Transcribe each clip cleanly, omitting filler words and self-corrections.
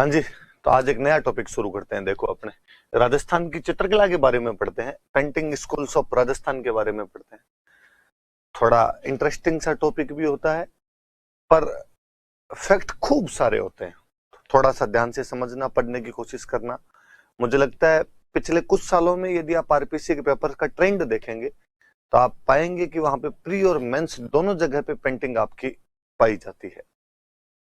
हाँ जी, तो आज एक नया टॉपिक शुरू करते हैं। देखो, अपने राजस्थान की चित्रकला के बारे में पढ़ते हैं, पेंटिंग स्कूल्स ऑफ राजस्थान के बारे में पढ़ते हैं। थोड़ा इंटरेस्टिंग सा टॉपिक भी होता है, पर फैक्ट खूब सारे होते हैं। थोड़ा सा ध्यान से समझना, पढ़ने की कोशिश करना। मुझे लगता है पिछले कुछ सालों में यदि आप आरपीसी के पेपर का ट्रेंड देखेंगे तो आप पाएंगे कि वहां पे प्री और मेंस दोनों जगह पे पेंटिंग आपकी पाई जाती है।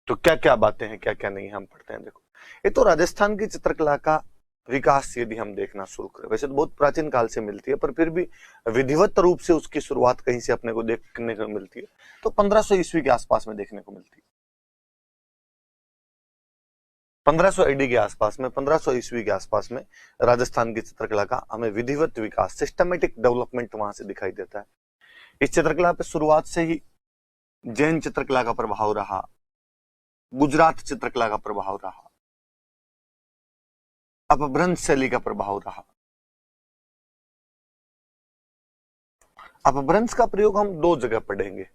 तो क्या क्या बातें हैं, क्या क्या नहीं, हम पढ़ते हैं। देखो, ये तो राजस्थान की चित्रकला का विकास यदि हम देखना शुरू करें, वैसे तो बहुत प्राचीन काल से मिलती है, पर फिर भी विधिवत रूप से उसकी शुरुआत कहीं से अपने को देखने को मिलती है, तो 1500 ईस्वी के आसपास में देखने को मिलती है। 1500 एडी के आसपास में, 1500 ईस्वी के आसपास में राजस्थान की चित्रकला का हमें विधिवत विकास, सिस्टमेटिक डेवलपमेंट वहां से दिखाई देता है। इस चित्रकला पे शुरुआत से ही जैन चित्रकला का प्रभाव रहा, गुजरात चित्रकला का प्रभाव रहा, अपभ्रंश शैली का प्रभाव रहा। अपभ्रंश का प्रयोग हम दो जगह पढ़ेंगे।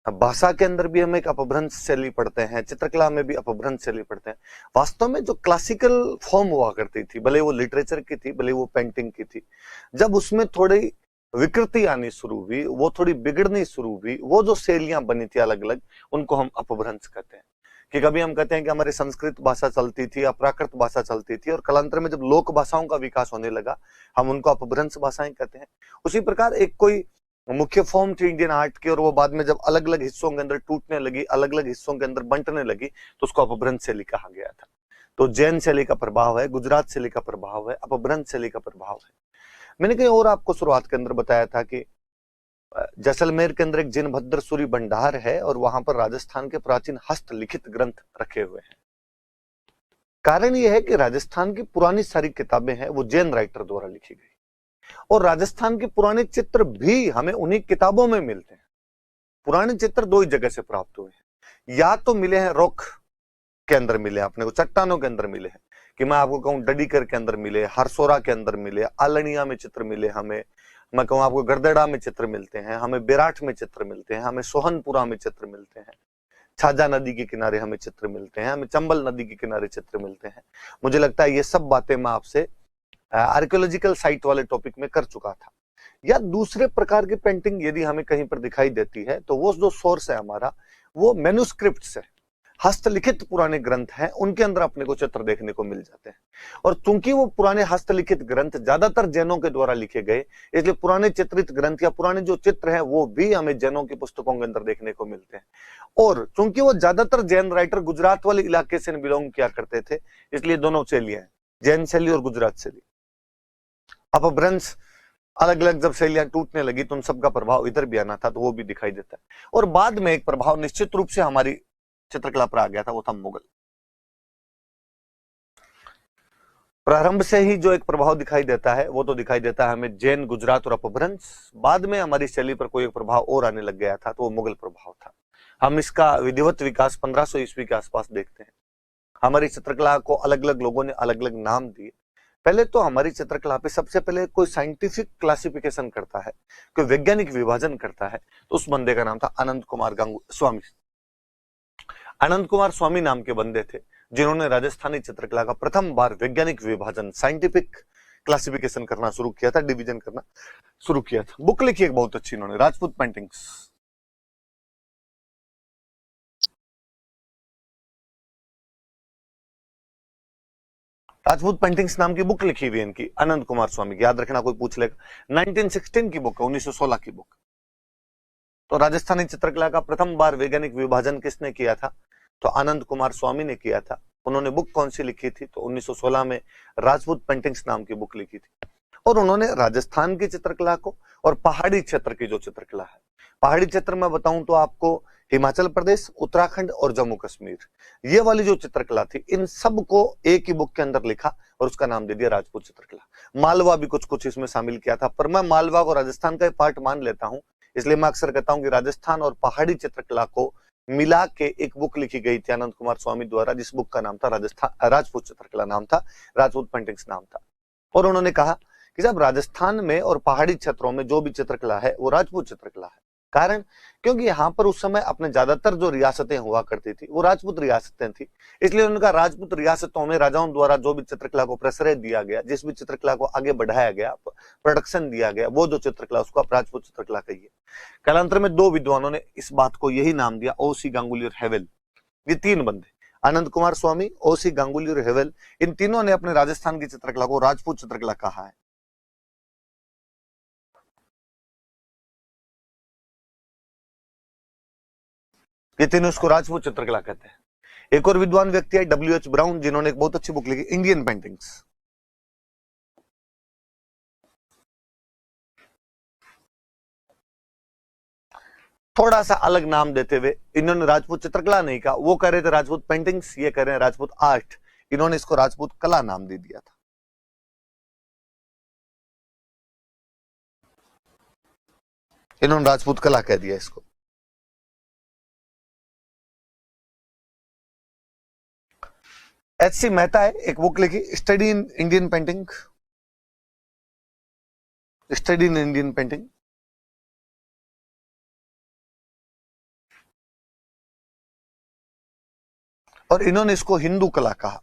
भाषा के अंदर भी हम एक अपभ्रंश शैली पढ़ते हैं, चित्रकला में भी अपभ्रंश शैली पढ़ते हैं। वास्तव में जो क्लासिकल फॉर्म हुआ करती थी, भले वो लिटरेचर की थी, भले वो पेंटिंग की थी, जब उसमें थोड़ी विकृति आनी शुरू हुई, वो थोड़ी बिगड़नी शुरू हुई, वो जो शैलियां बनी थी अलग अलग, उनको हम अपभ्रंश कहते हैं। कि कभी हम कहते हैं कि हमारी संस्कृत भाषा चलती थी या प्राकृत भाषा चलती थी, और कालांतर में जब लोक भाषाओं का विकास होने लगा, हम उनको अपभ्रंश भाषाएं कहते हैं। उसी प्रकार एक कोई मुख्य फॉर्म थी इंडियन आर्ट की, और वो बाद में जब अलग अलग हिस्सों के अंदर टूटने लगी, अलग अलग हिस्सों के अंदर बंटने लगी, तो उसको अपभ्रंश शैली कहा गया था। तो जैन शैली का प्रभाव है, गुजरात शैली का प्रभाव है, अपभ्रंश शैली का प्रभाव है। मैंने कहीं और आपको शुरुआत के अंदर बताया था कि जैसलमेर के अंदर एक जिन भद्र सूरी भंडार है, और वहां पर राजस्थान के प्राचीन हस्तलिखित ग्रंथ रखे हुए हैं। कारण यह है कि राजस्थान की पुरानी सारी किताबें हैं वो जैन राइटर द्वारा लिखी गई, और राजस्थान के पुराने चित्र भी हमें उन्हीं किताबों में मिलते हैं। पुराने चित्र दो ही जगह से प्राप्त हुए हैं, या तो मिले हैं रॉक के अंदर मिले, अपने को चट्टानों के अंदर मिले हैं, कि मैं आपको कहूं डडीकर के अंदर मिले, हरसोरा के अंदर मिले, आलनिया में चित्र मिले हमें, मैं कहूं आपको गरदेड़ा में चित्र मिलते हैं, हमें बेराठ में चित्र मिलते हैं, हमें सोहनपुरा में चित्र मिलते हैं, छाजा नदी के किनारे हमें चित्र मिलते हैं, हमें चंबल नदी के किनारे चित्र मिलते हैं। मुझे लगता है ये सब बातें मैं आपसे आर्कियोलॉजिकल साइट वाले टॉपिक में कर चुका था। या दूसरे प्रकार की पेंटिंग यदि हमें कहीं पर दिखाई देती है, तो वो जो सोर्स है हमारा, वो मैन्युस्क्रिप्ट्स है, हस्तलिखित पुराने ग्रंथ हैं, उनके अंदर अपने को चित्र देखने को मिल जाते हैं। और चूंकि वो पुराने हस्तलिखित ग्रंथ ज्यादातर जैनों के द्वारा लिखे गए, इसलिए पुराने चित्रित ग्रंथ या पुराने जो चित्र हैं वो भी हमें जैनों की पुस्तकों के अंदर देखने को मिलते हैं। और चूंकि वो ज्यादातर जैन राइटर गुजरात वाले इलाके से बिलोंग किया करते थे, इसलिए दोनों शैलियां हैं, जैन शैली और गुजरात शैली। अपभ्रंश अलग अलग जब शैलियां टूटने लगी, तो उन सबका प्रभाव इधर भी आना था, तो वो भी दिखाई देता है। और बाद में एक प्रभाव निश्चित रूप से हमारी चित्रकला पर आ गया था, वो था मुगल। प्रारंभ से ही जो एक प्रभाव दिखाई देता है, वो तो दिखाई देता है हमें जैन, गुजरात और अपभ्रंश। बाद में हमारी शैली पर कोई एक प्रभाव और आने लग गया था, तो वो मुगल प्रभाव था। हम इसका विधिवत विकास 1500 ईस्वी के आसपास देखते हैं। हमारी चित्रकला को अलग अलग लोगों ने अलग अलग नाम दिए। पहले तो हमारी चित्रकला पे सबसे पहले कोई साइंटिफिक क्लासिफिकेशन करता है, कोई वैज्ञानिक विभाजन करता है, तो उस बंदे का नाम था अनंत कुमार स्वामी। अनंत कुमार स्वामी नाम के बंदे थे, जिन्होंने राजस्थानी चित्रकला का प्रथम बार वैज्ञानिक विभाजन, साइंटिफिक क्लासिफिकेशन करना शुरू किया था, डिवीजन करना शुरू किया था। बुक लिखी एक बहुत अच्छी इन्होंने, राजपूत पेंटिंग्स। राजपूत पेंटिंग्स नाम की बुक लिखी हुई है इनकी, अनंत कुमार स्वामी की, याद रखना कोई पूछ लेगा। 1916 की बुक है, 1916 की बुक। तो राजस्थानी चित्रकला का प्रथम बार वैज्ञानिक विभाजन किसने किया था? तो अनंत कुमार स्वामी ने किया था। उन्होंने बुक कौन सी लिखी थी? तो 1916 में राजपूत पेंटिंग्स नाम की बुक लिखी थी। और उन्होंने राजस्थान की चित्रकला को और पहाड़ी क्षेत्र की जो चित्रकला है, पहाड़ी क्षेत्र में बताऊं तो आपको हिमाचल प्रदेश, उत्तराखंड और जम्मू कश्मीर, ये वाली जो चित्रकला थी, इन सब को एक ही बुक के अंदर लिखा और उसका नाम दे दिया राजपूत चित्रकला। मालवा भी कुछ कुछ इसमें शामिल किया था, पर मैं मालवा को राजस्थान का पार्ट मान लेता हूं, इसलिए मैं अक्सर कहता हूं कि राजस्थान और पहाड़ी चित्रकला को मिला के एक बुक लिखी गई थी अनंत कुमार स्वामी द्वारा, जिस बुक का नाम था राजपूत चित्रकला नाम था, राजपूत पेंटिंग्स नाम था। और उन्होंने कहा कि जब राजस्थान में और पहाड़ी क्षेत्रों में जो भी चित्रकला है वो राजपूत चित्रकला है, कारण क्योंकि यहाँ पर उस समय अपने ज्यादातर जो रियासतें हुआ करती थी वो राजपूत रियासतें थी, इसलिए उनका राजपूत रियासतों में राजाओं द्वारा जो भी चित्रकला को प्रश्रय दिया गया, जिस भी चित्रकला को आगे बढ़ाया गया, प्रोडक्शन दिया गया, वो जो चित्रकला उसको आप राजपूत चित्रकला कहिए। कालांतर में दो विद्वानों ने इस बात को यही नाम दिया, ओसी गांगुली और हेवेल। ये तीन बंदे, आनंद कुमार स्वामी, ओसी गांगुली और हेवेल, इन तीनों ने अपने राजस्थान की चित्रकला को राजपूत चित्रकला कहा है। ये तीनों इसको राजपूत चित्रकला कहते हैं। एक और विद्वान व्यक्ति है डब्ल्यू.एच. ब्राउन, जिन्होंने एक बहुत अच्छी बुक लिखी, इंडियन पेंटिंग्स। थोड़ा सा अलग नाम देते हुए इन्होंने राजपूत चित्रकला नहीं कहा, वो कह रहे थे राजपूत पेंटिंग्स, ये कह रहे हैं राजपूत आर्ट, इन्होंने इसको राजपूत कला नाम दे दिया था। इन्होंने राजपूत कला कह दिया इसको। एच.सी. मेहता है, एक बुक लिखी, study in Indian painting, study in Indian painting. और इन्होंने इसको हिंदू कला कहा।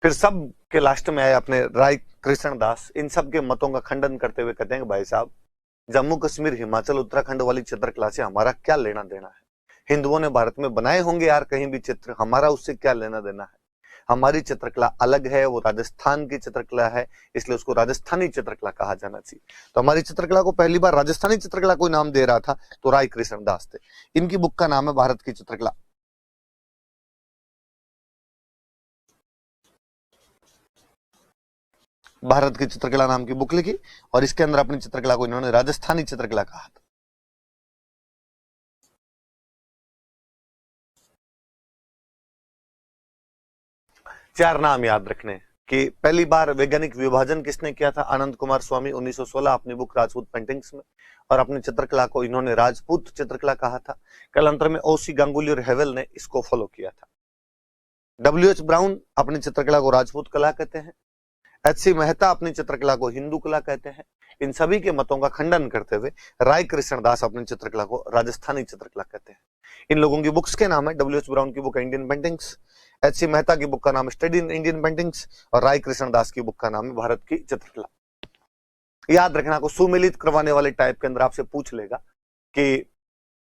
फिर सब के लास्ट में आए अपने राय कृष्णदास, इन सब के मतों का खंडन करते हुए कहते हैं कि भाई साहब, जम्मू कश्मीर, हिमाचल, उत्तराखंड वाली चित्रकला से हमारा क्या लेना देना है? हिंदुओं ने भारत में बनाए होंगे यार कहीं भी चित्र, हमारा उससे क्या लेना देना है? हमारी चित्रकला अलग है, वो राजस्थान की चित्रकला है, इसलिए उसको राजस्थानी चित्रकला कहा जाना चाहिए। तो हमारी चित्रकला को पहली बार राजस्थानी चित्रकला कोई नाम दे रहा था तो राय कृष्णदास थे। इनकी बुक का नाम है भारत की चित्रकला। भारत की चित्रकला नाम की बुक लिखी और इसके अंदर अपनी चित्रकला को इन्होंने राजस्थानी चित्रकला कहा था। चार नाम याद रखने कि पहली बार वैज्ञानिक विभाजन किसने किया था? आनंद कुमार स्वामी 1916 अपनी बुक राजपूत पेंटिंग्स में, और अपनी चित्रकला को इन्होंने राजपूत चित्रकला कहा था। कालांतर में ओसी गांगुली और हेवेल ने इसको फॉलो किया था। डब्ल्यू.एच. ब्राउन अपनी चित्रकला को राजपूत कला कहते हैं। एच.सी. मेहता अपनी चित्रकला को हिंदू कला कहते हैं। इन सभी के मतों का खंडन करते हुए राय कृष्णदास अपनी चित्रकला को राजस्थानी चित्रकला कहते हैं। इन लोगों की बुक्स के नाम है, डब्ल्यू.एच. ब्राउन की बुक है इंडियन पेंटिंग्स, एच.सी. मेहता की बुक का नाम है स्टडी इन इंडियन पेंटिंग्स, और राय कृष्णदास की बुक का नाम है भारत की चित्रकला। याद रखना, को सुमेलित करवाने वाले टाइप के अंदर आपसे पूछ लेगा कि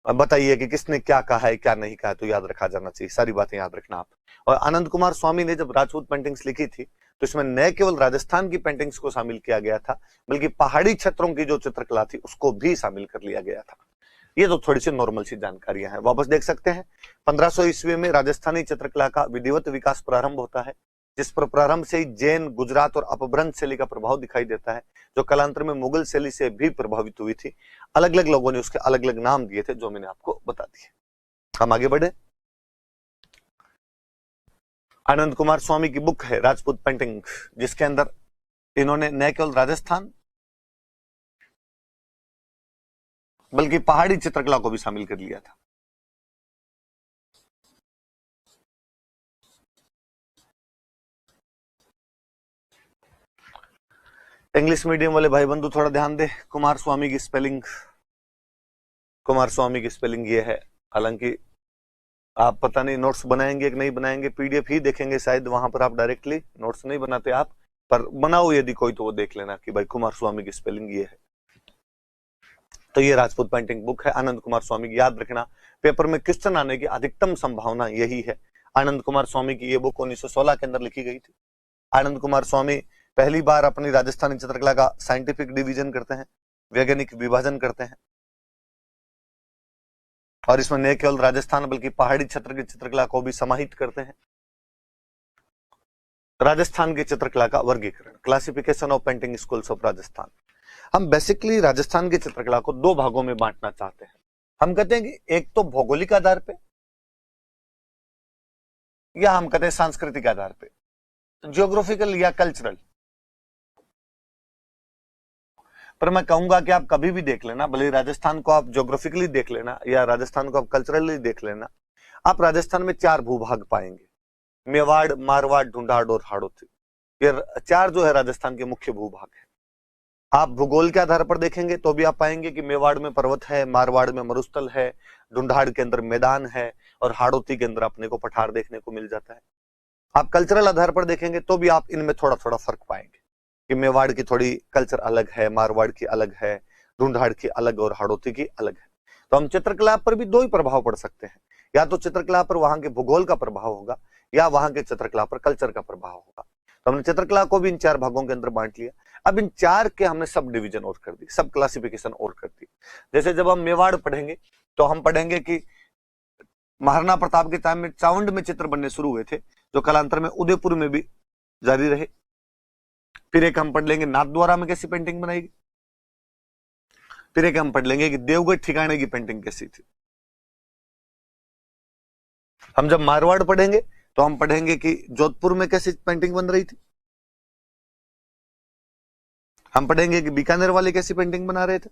बताइए कि किसने क्या कहा है क्या नहीं कहा है, तो याद रखा जाना चाहिए, सारी बातें याद रखना आप। और आनंद कुमार स्वामी ने जब राजपूत पेंटिंग्स लिखी थी तो इसमें न केवल राजस्थान की पेंटिंग्स को शामिल किया गया था, बल्कि पहाड़ी क्षेत्रों की जो चित्रकला थी उसको भी शामिल कर लिया गया था। ये तो थोड़ी सी नॉर्मल सी जानकारियां हैं, वापस देख सकते हैं। 1500 ईस्वी में राजस्थानी चित्रकला का विधिवत विकास प्रारंभ होता है, जिस पर प्रारंभ से ही जैन, गुजरात और अपभ्रंश शैली का प्रभाव दिखाई देता है, जो कालांतर में मुगल शैली से भी प्रभावित हुई थी। अलग अलग लोगों ने उसके अलग अलग नाम दिए थे, जो मैंने आपको बता दिए। हम आगे बढ़े। आनंद कुमार स्वामी की बुक है राजपूत पेंटिंग, जिसके अंदर इन्होंने न केवल राजस्थान बल्कि पहाड़ी चित्रकला को भी शामिल कर लिया था। इंग्लिश मीडियम वाले भाई बंधु थोड़ा ध्यान दे। कुमार स्वामी की स्पेलिंग, कुमार स्वामी की स्पेलिंग ये है। हालांकि आप पता नहीं नोट्स बनाएंगे कि नहीं बनाएंगे, पीडीएफ ही देखेंगे शायद, वहां पर आप डायरेक्टली नोट्स नहीं बनाते आप, पर बनाओ यदि कोई तो वो देख लेना कि भाई कुमार स्वामी की स्पेलिंग ये है। तो ये राजपूत पेंटिंग बुक है आनंद कुमार स्वामी की। याद रखना, पेपर में क्वेश्चन आने की अधिकतम संभावना यही है। आनंद कुमार स्वामी की ये बुक 1916 के अंदर लिखी गई थी। आनंद कुमार स्वामी पहली बार अपनी राजस्थानी चित्रकला का साइंटिफिक डिवीजन करते हैं, वैज्ञानिक विभाजन करते हैं, और इसमें न केवल राजस्थान बल्कि पहाड़ी क्षेत्र की चित्रकला को भी समाहित करते हैं। राजस्थान की चित्रकला का वर्गीकरण, classification of painting schools of Rajasthan. हम बेसिकली राजस्थान की चित्रकला को दो भागों में बांटना चाहते हैं। हम कहते हैं कि एक तो भौगोलिक आधार पे, या हम कहते हैं सांस्कृतिक आधार पे, जियोग्राफिकल या कल्चरल। पर मैं कहूंगा कि आप कभी भी देख लेना, भले राजस्थान को आप ज्योग्राफिकली देख लेना या राजस्थान को आप कल्चरली देख लेना, आप राजस्थान में चार भूभाग पाएंगे: मेवाड़, मारवाड़, ढूंढाड़ और हाड़ौती। ये चार जो है राजस्थान के मुख्य भूभाग है। आप भूगोल के आधार पर देखेंगे तो भी आप पाएंगे कि मेवाड़ में पर्वत है, मारवाड़ में मरुस्थल है, ढूंढाड़ के अंदर मैदान है और हाड़ौती के अंदर अपने को पठार देखने को मिल जाता है। आप कल्चरल आधार पर देखेंगे तो भी आप इनमें थोड़ा थोड़ा फर्क पाएंगे कि मेवाड़ की थोड़ी कल्चर अलग है, मारवाड़ की अलग है, ढूंढाड़ की अलग और हाड़ौती की अलग है। तो हम चित्रकला पर भी दो ही प्रभाव पड़ सकते हैं, या तो चित्रकला पर वहां के भूगोल का प्रभाव होगा या वहां के चित्रकला पर कल्चर का प्रभाव होगा। तो हमने चित्रकला को भी इन चार भागों के अंदर बांट लिया। अब इन चार के हमने सब डिवीजन और कर दी, सब क्लासिफिकेशन और कर दी। जैसे जब हम मेवाड़ पढ़ेंगे तो हम पढ़ेंगे कि महाराणा प्रताप के टाइम में चावंड में चित्र बनने शुरू हुए थे, जो कालांतर में उदयपुर में भी जारी रहे। फिर एक हम पढ़ लेंगे नाथद्वारा में कैसी पेंटिंग बनाएगी। फिर एक हम पढ़ लेंगे कि देवगढ़ ठिकाने की पेंटिंग कैसी थी। हम जब मारवाड़ पढ़ेंगे तो हम पढ़ेंगे कि जोधपुर में कैसी पेंटिंग बन रही थी। हम पढ़ेंगे कि बीकानेर वाले कैसी पेंटिंग बना रहे थे,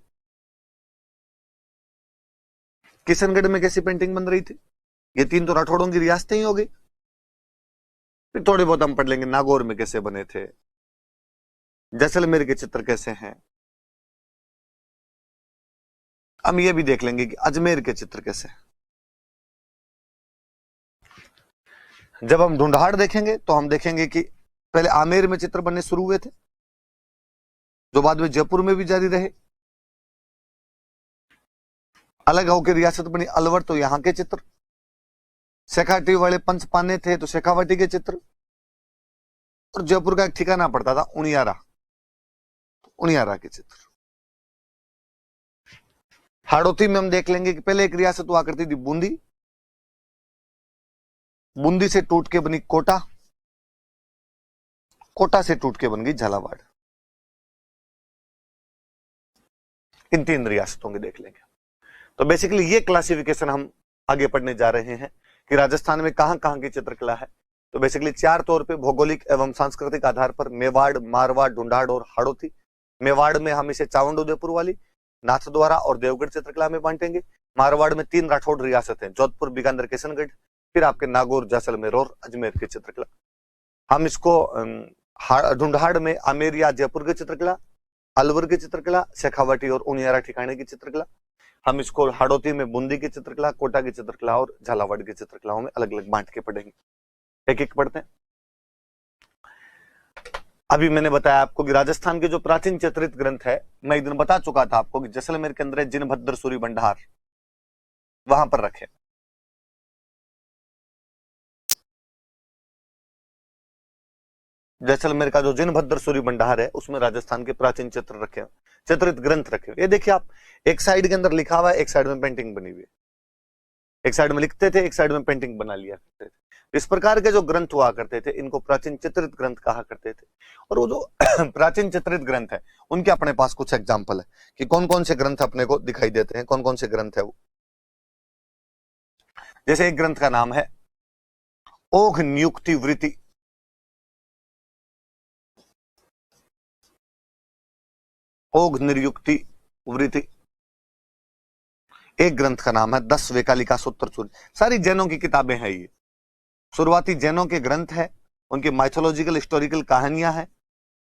किशनगढ़ में कैसी पेंटिंग बन रही थी। ये तीन तो राठौड़ों की रियासतें ही हो गई। फिर थोड़े बहुत हम पढ़ लेंगे नागौर में कैसे बने थे, जैसलमेर के चित्र कैसे हैं। हम ये भी देख लेंगे कि अजमेर के चित्र कैसे हैं। जब हम ढूंढाड़ देखेंगे तो हम देखेंगे कि पहले आमेर में चित्र बनने शुरू हुए थे, जो बाद में जयपुर में भी जारी रहे। अलग होकर रियासत बनी अलवर, तो यहां के चित्र। शेखावाटी वाले पंचपाने थे तो शेखावाटी के चित्र। और जयपुर का एक ठिकाना पड़ता था उनियारा, उनियारा के चित्र। हाड़ौती में हम देख लेंगे कि पहले एक रियासत हुआ करती थी बूंदी, बूंदी से टूट के बनी कोटा, कोटा से टूट के बन गई झालावाड़। इन तीन रियासतों के देख लेंगे। तो बेसिकली ये क्लासिफिकेशन हम आगे पढ़ने जा रहे हैं कि राजस्थान में कहां कहां की चित्रकला है। तो बेसिकली चार तौर पे भौगोलिक एवं सांस्कृतिक आधार पर मेवाड़, मारवाड़, ढूंढाड़ और हाड़ौती। मेवाड़ में हम इसे चावंड उदयपुर वाली, नाथद्वारा और देवगढ़ चित्रकला में बांटेंगे। मारवाड़ में तीन राठौड़ रियासत है, जोधपुर, बीकानेर, किशनगढ़। फिर आपके नागौर, जैसलमेर और अजमेर की चित्रकला। हम इसको ढूंढाड़ में आमेर या जयपुर की चित्रकला, अलवर की चित्रकला, शेखावाटी और उनियारा ठिकाने की चित्रकला। हम इसको हाड़ौती में बूंदी की चित्रकला, कोटा की चित्रकला और झालावाड़ की चित्रकलाओं में अलग अलग बांट के पढ़ेंगे। एक एक पढ़ते हैं। अभी मैंने बताया आपको कि राजस्थान के जो प्राचीन चित्रित ग्रंथ है, मैं एक दिन बता चुका था आपको कि जैसलमेर के अंदर जिनभद्र सूरी भंडार, वहां पर रखे। जैसलमेर का जो जिनभद्र सूरी भंडार है उसमें राजस्थान के प्राचीन चित्र रखे, चित्रित ग्रंथ रखे। ये देखिए आप, एक साइड के अंदर लिखा हुआ है, एक साइड में पेंटिंग बनी हुई है। एक साइड में लिखते थे, एक साइड में पेंटिंग बना लिया करते थे। इस प्रकार के जो ग्रंथ हुआ करते थे इनको प्राचीन चित्रित ग्रंथ कहा करते थे। और वो जो प्राचीन चित्रित ग्रंथ है उनके अपने पास कुछ एग्जाम्पल है कि कौन कौन से ग्रंथ अपने को दिखाई देते हैं, कौन कौन से ग्रंथ है वो। जैसे एक ग्रंथ का नाम है ओघ नियुक्ति वृत्ति। ओघ नियुक्ति वृत्ति। एक ग्रंथ का नाम है 10 वेकालिका सूत्र चूर्ण। सारी जैनों की किताबें हैं ये, शुरुआती जैनों के ग्रंथ है, उनकी माइथोलॉजिकल हिस्टोरिकल कहानियां हैं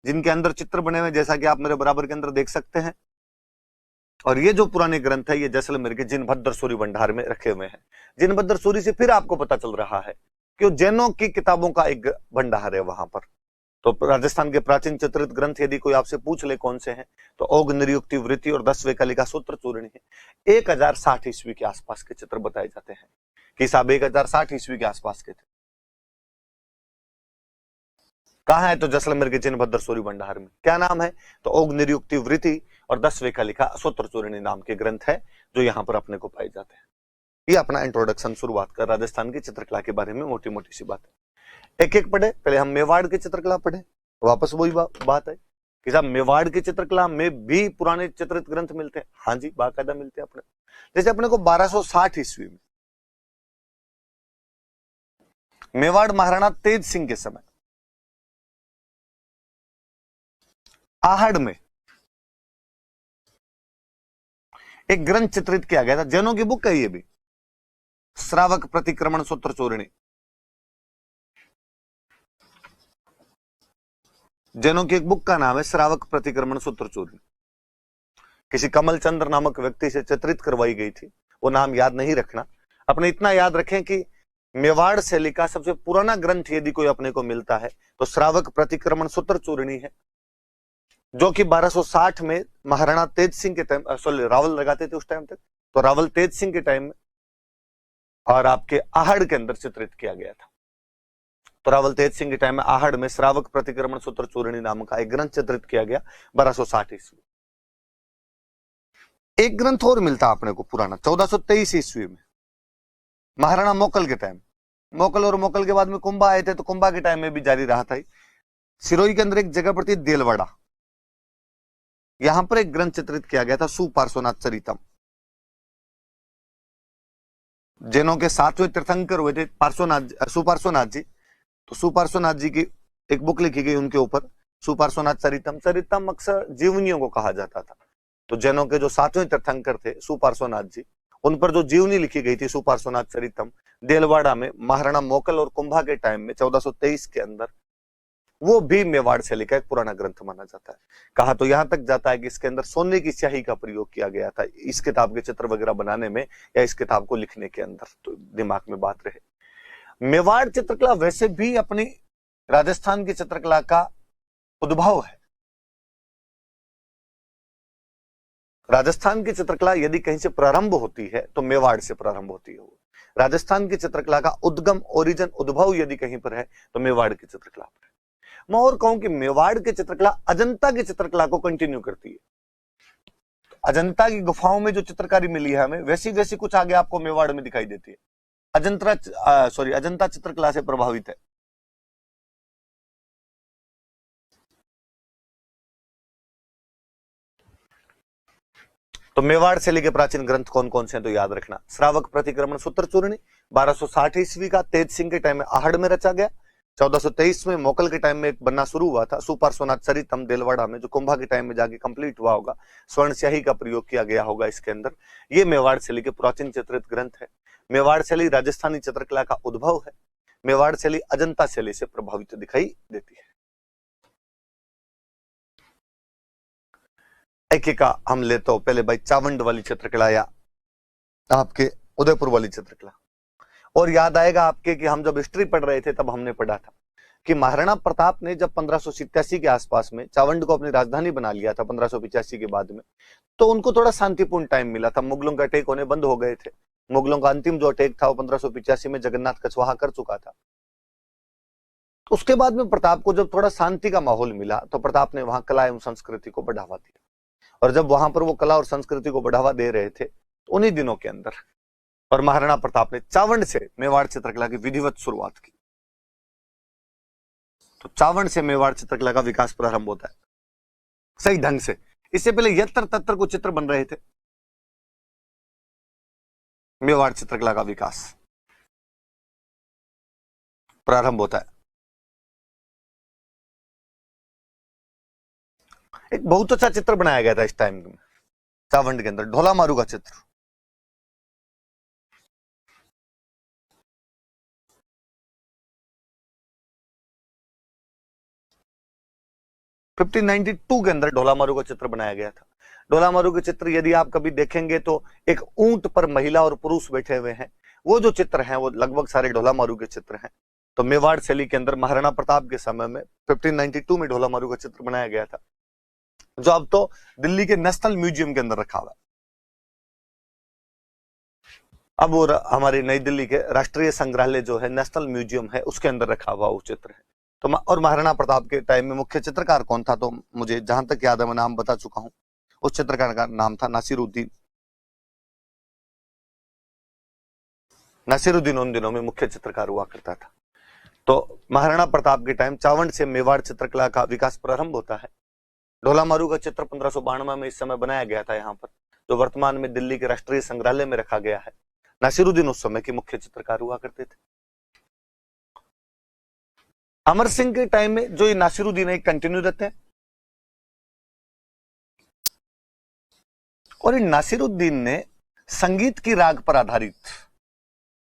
जिनके अंदर चित्र बने हुए, जैसा कि आप मेरे बराबर के अंदर देख सकते हैं। और ये जो पुराने ग्रंथ है ये जैसलमेर के जिनभद्र सूरी भंडार में रखे हुए हैं। जिनभद्र सूरी से फिर आपको पता चल रहा है कि जैनों की किताबों का एक भंडार है वहां पर। तो राजस्थान के प्राचीन चित्रित ग्रंथ यदि कोई आपसे पूछ ले कौन से हैं, तो ओघ नियुक्ति वृत्ति और 10 वेकालिका सूत्र चूर्ण है। 1060 ईस्वी के आसपास के चित्र बताए जाते हैं कि साहब 1060 ईस्वी के आसपास के थे। कहां है? तो जैसलमेर के जिनभद्र सूरी भंडार में। क्या नाम है? तो ओघ नियुक्ति वृत्ति और 10 वेकालिका सूत्र चूर्ण नाम के ग्रंथ है जो यहाँ पर अपने को पाए जाते हैं। ये अपना इंट्रोडक्शन शुरुआत कर राजस्थान की चित्रकला के बारे में मोटी मोटी सी बात है। एक एक पढ़े। पहले हम मेवाड़ की चित्रकला पढ़े, वापस वही बात है कि साहब मेवाड़ की चित्रकला में भी पुराने चित्रित ग्रंथ मिलते हैं। हाँ जी, बाकायदा मिलते हैं अपने। जैसे अपने को 1260 ईस्वी में मेवाड़ महाराणा तेज सिंह के समय आहड़ में एक ग्रंथ चित्रित किया गया था। जैनों की बुक है ये भी, श्रावक प्रतिक्रमण सूत्र चूर्णी। जैनों की एक बुक का नाम है श्रावक प्रतिक्रमण सूत्र चूर्ण, किसी कमल चंद्र नामक व्यक्ति से चित्रित करवाई गई थी, वो नाम याद नहीं रखना, अपने इतना याद रखें कि मेवाड़ शैली का सबसे पुराना ग्रंथ यदि कोई अपने को मिलता है तो श्रावक प्रतिक्रमण सूत्र चूर्णी है, जो कि 1260 में महाराणा तेज सिंह के टाइम, सॉरी रावल लगाते थे उस टाइम तक, तो रावल तेज सिंह के टाइम में और आपके आहड़ के अंदर चित्रित किया गया था। तो रावल तेज सिंह के टाइम में आहड़ में श्रावक प्रतिक्रमण सूत्र चूर्णी नाम का एक ग्रंथ चित्रित किया गया 1260 ईस्वी। एक ग्रंथ और मिलता अपने को पुराना 1423 ईस्वी में, महाराणा मोकल के टाइम, मोकल और मोकल के बाद में कुंभा आए थे, तो कुंभा के टाइम में भी जारी रहा था। सिरोही के अंदर एक जगह पड़ती है देलवाड़ा, यहां पर एक ग्रंथ चित्रित किया गया था सुपार्श्वनाथ चरितम। जैनों के 7वें तीर्थंकर हुए थे सुपार्श्वनाथ जी, तो सुपार्श्वनाथ जी की एक बुक लिखी गई उनके ऊपर, सुपार्श्वनाथ चरितम। चरितम अक्सर जीवनियों को कहा जाता था, तो जैनों के जो 7वें तीर्थंकर थे सुपार्श्वनाथ जी, उन पर जो जीवनी लिखी गई थी सुपार्श्वनाथ चरितम, देलवाड़ा में महाराणा मोकल और कुंभा के टाइम में 1423 के अंदर, वो भी मेवाड़ शैली का एक पुराना ग्रंथ माना जाता है। कहा तो यहां तक जाता है कि इसके अंदर सोने की स्याही का प्रयोग किया गया था इस किताब के चित्र वगैरह बनाने में या इस किताब को लिखने के अंदर, तो दिमाग में बात रहे। मेवाड़ चित्रकला वैसे भी अपनी राजस्थान की चित्रकला का उद्भव है। राजस्थान की चित्रकला यदि कहीं से प्रारंभ होती है तो मेवाड़ से प्रारंभ होती है। राजस्थान की चित्रकला का उद्गम, ओरिजिन, उद्भव यदि कहीं पर है तो मेवाड़ की चित्रकला पर है। मैं और कहूं कि मेवाड़ की चित्रकला अजंता की चित्रकला को कंटिन्यू करती है। अजंता की गुफाओं में जो चित्रकारी मिली है हमें, वैसी वैसी कुछ आगे आपको मेवाड़ में दिखाई देती है। अजंता चित्रकला से प्रभावित है। तो मेवाड़ शैली के प्राचीन ग्रंथ कौन कौन से हैं तो याद रखना, श्रावक प्रतिक्रमण सूत्र चूर्णी 1260 ईस्वी का तेज सिंह के टाइम में आहड़ में रचा गया, 1423 में मोकल के टाइम में एक बनना शुरू हुआ था सुपार्श्वनाथ चरितम देलवाड़ा में, जो कुंभा के टाइम में जाके कंप्लीट हुआ होगा, स्वर्ण स्याही का प्रयोग किया गया होगा इसके अंदर। ये मेवाड़ शैली के प्राचीन चित्रित ग्रंथ है। मेवाड़ शैली राजस्थानी चित्रकला का उद्भव है। मेवाड़ शैली अजंता शैली से प्रभावित दिखाई देती है। एक हम लेते हो पहले भाई चावंड वाली चित्रकला या आपके उदयपुर वाली चित्रकला। और याद आएगा आपके कि हम जब हिस्ट्री पढ़ रहे थे तब हमने पढ़ा था कि महाराणा प्रताप ने जब 1587 के आसपास में चावंड को अपनी राजधानी बना लिया था 1585 के बाद में, तो उनको थोड़ा शांतिपूर्ण टाइम मिला था। मुगलों का अटैक होने बंद हो गए थे। मुगलों का अंतिम जो अटैक था वो 1585 में जगन्नाथ कछवाहा कर चुका था। तो उसके बाद में प्रताप को जब थोड़ा शांति का माहौल मिला तो प्रताप ने वहां कला एवं संस्कृति को बढ़ावा दिया। और जब वहां पर वो कला और संस्कृति को बढ़ावा दे रहे थे तो उन्हीं दिनों के अंदर और महाराणा प्रताप ने चावंड से मेवाड़ चित्रकला की विधिवत शुरुआत की। तो चावंड से मेवाड़ चित्रकला का विकास प्रारंभ होता है सही ढंग से। इससे पहले यत्र तत्र को चित्र बन रहे थे। मेवाड़ चित्रकला का विकास प्रारंभ होता है। एक बहुत अच्छा चित्र बनाया गया था इस टाइम में चावंड के अंदर, ढोला मारू का चित्र। (1592) के अंदर ढोला मारू का चित्र बनाया गया था। ढोला मारू के चित्र यदि आप कभी देखेंगे तो एक ऊंट पर महिला और पुरुष बैठे हुए हैं। वो जो चित्र हैं वो लगभग सारे ढोला मारू के चित्र हैं। तो मेवाड़ शैली के अंदर महाराणा प्रताप के समय में 1592 में ढोला मारू का चित्र बनाया गया था, जो अब तो दिल्ली के नेशनल म्यूजियम के अंदर रखा हुआ है। अब वो हमारी नई दिल्ली के राष्ट्रीय संग्रहालय जो है, नेशनल म्यूजियम है, उसके अंदर रखा हुआ वो चित्र है। तो और महाराणा प्रताप के टाइम में मुख्य चित्रकार कौन था तो मुझे जहां तक याद है मैं नाम बता चुका हूं। उस चित्रकार का नाम था नासिरुद्दीन। नासिरुद्दीन उन दिनों में मुख्य चित्रकार हुआ करता था। तो महाराणा प्रताप के टाइम चावंड से मेवाड़ चित्रकला का विकास प्रारंभ होता है। ढोला मारू का चित्र 1592 में इस समय बनाया गया था यहाँ पर, जो वर्तमान में दिल्ली के राष्ट्रीय संग्रहालय में रखा गया है। नासिरुद्दीन उस समय के मुख्य चित्रकार हुआ करते थे। अमर सिंह के टाइम में जो ये नासिरुद्दीन है कंटिन्यू रहते हैं। और इन नासिरुद्दीन ने संगीत की राग पर आधारित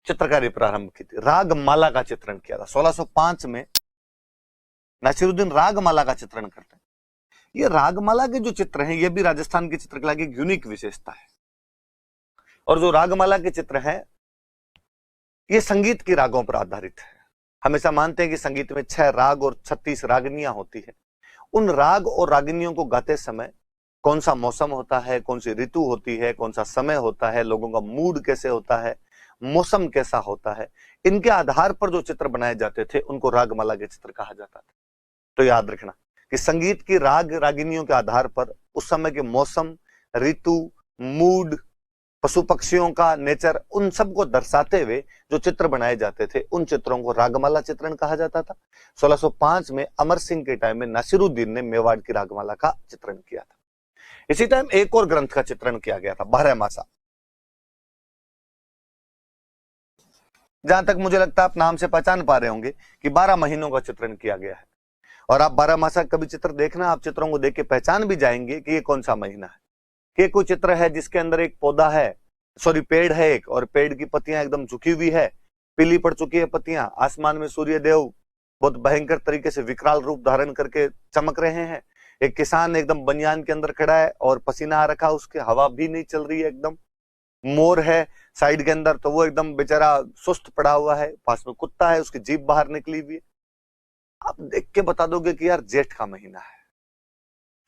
चित्रकारी प्रारंभ की थी। राग माला का चित्रण किया था। 1605 में नासिरुद्दीन रागमाला का चित्रण करते हैं। ये रागमाला के जो चित्र हैं ये भी राजस्थान की चित्रकला की एक यूनिक विशेषता है। और जो रागमाला के चित्र हैं ये संगीत की रागों पर आधारित है। हमेशा मानते हैं कि संगीत में 6 राग और 36 रागनियां होती है। उन राग और रागनियों को गाते समय कौन सा मौसम होता है, कौन सी ऋतु होती है, कौन सा समय होता है, लोगों का मूड कैसे होता है, मौसम कैसा होता है, इनके आधार पर जो चित्र बनाए जाते थे उनको रागमाला के चित्र कहा जाता था। तो याद रखना कि संगीत की राग रागिनियों के आधार पर उस समय के मौसम, ऋतु, मूड, पशु पक्षियों का नेचर, उन सब को दर्शाते हुए जो चित्र बनाए जाते थे उन चित्रों को रागमाला चित्रण कहा जाता था। 1605 में अमर सिंह के टाइम में नासिरुद्दीन ने मेवाड़ की रागमाला का चित्रण किया था। इसी टाइम एक और ग्रंथ का चित्रण किया गया था, बारहमासा। जहां तक मुझे लगता है आप नाम से पहचान पा रहे होंगे कि 12 महीनों का चित्रण किया गया है। और आप 12मासा कभी चित्र देखना, आप चित्रों को देख के पहचान भी जाएंगे कि ये कौन सा महीना है। कि कोई चित्र है जिसके अंदर एक पौधा है, सॉरी पेड़ है एक, और पेड़ की पत्तियां एकदम झुकी हुई है, पीली पड़ चुकी है पत्तियां, आसमान में सूर्य देव बहुत भयंकर तरीके से विकराल रूप धारण करके चमक रहे हैं। एक किसान एकदम बनियान के अंदर खड़ा है और पसीना आ रखा, उसके हवा भी नहीं चल रही है एकदम। मोर है साइड के अंदर, तो वो एकदम बेचारा सुस्त पड़ा हुआ है। पास में कुत्ता है, उसकी जीभ बाहर निकली हुई है। आप देख के बता दोगे कि यार जेठ का महीना है।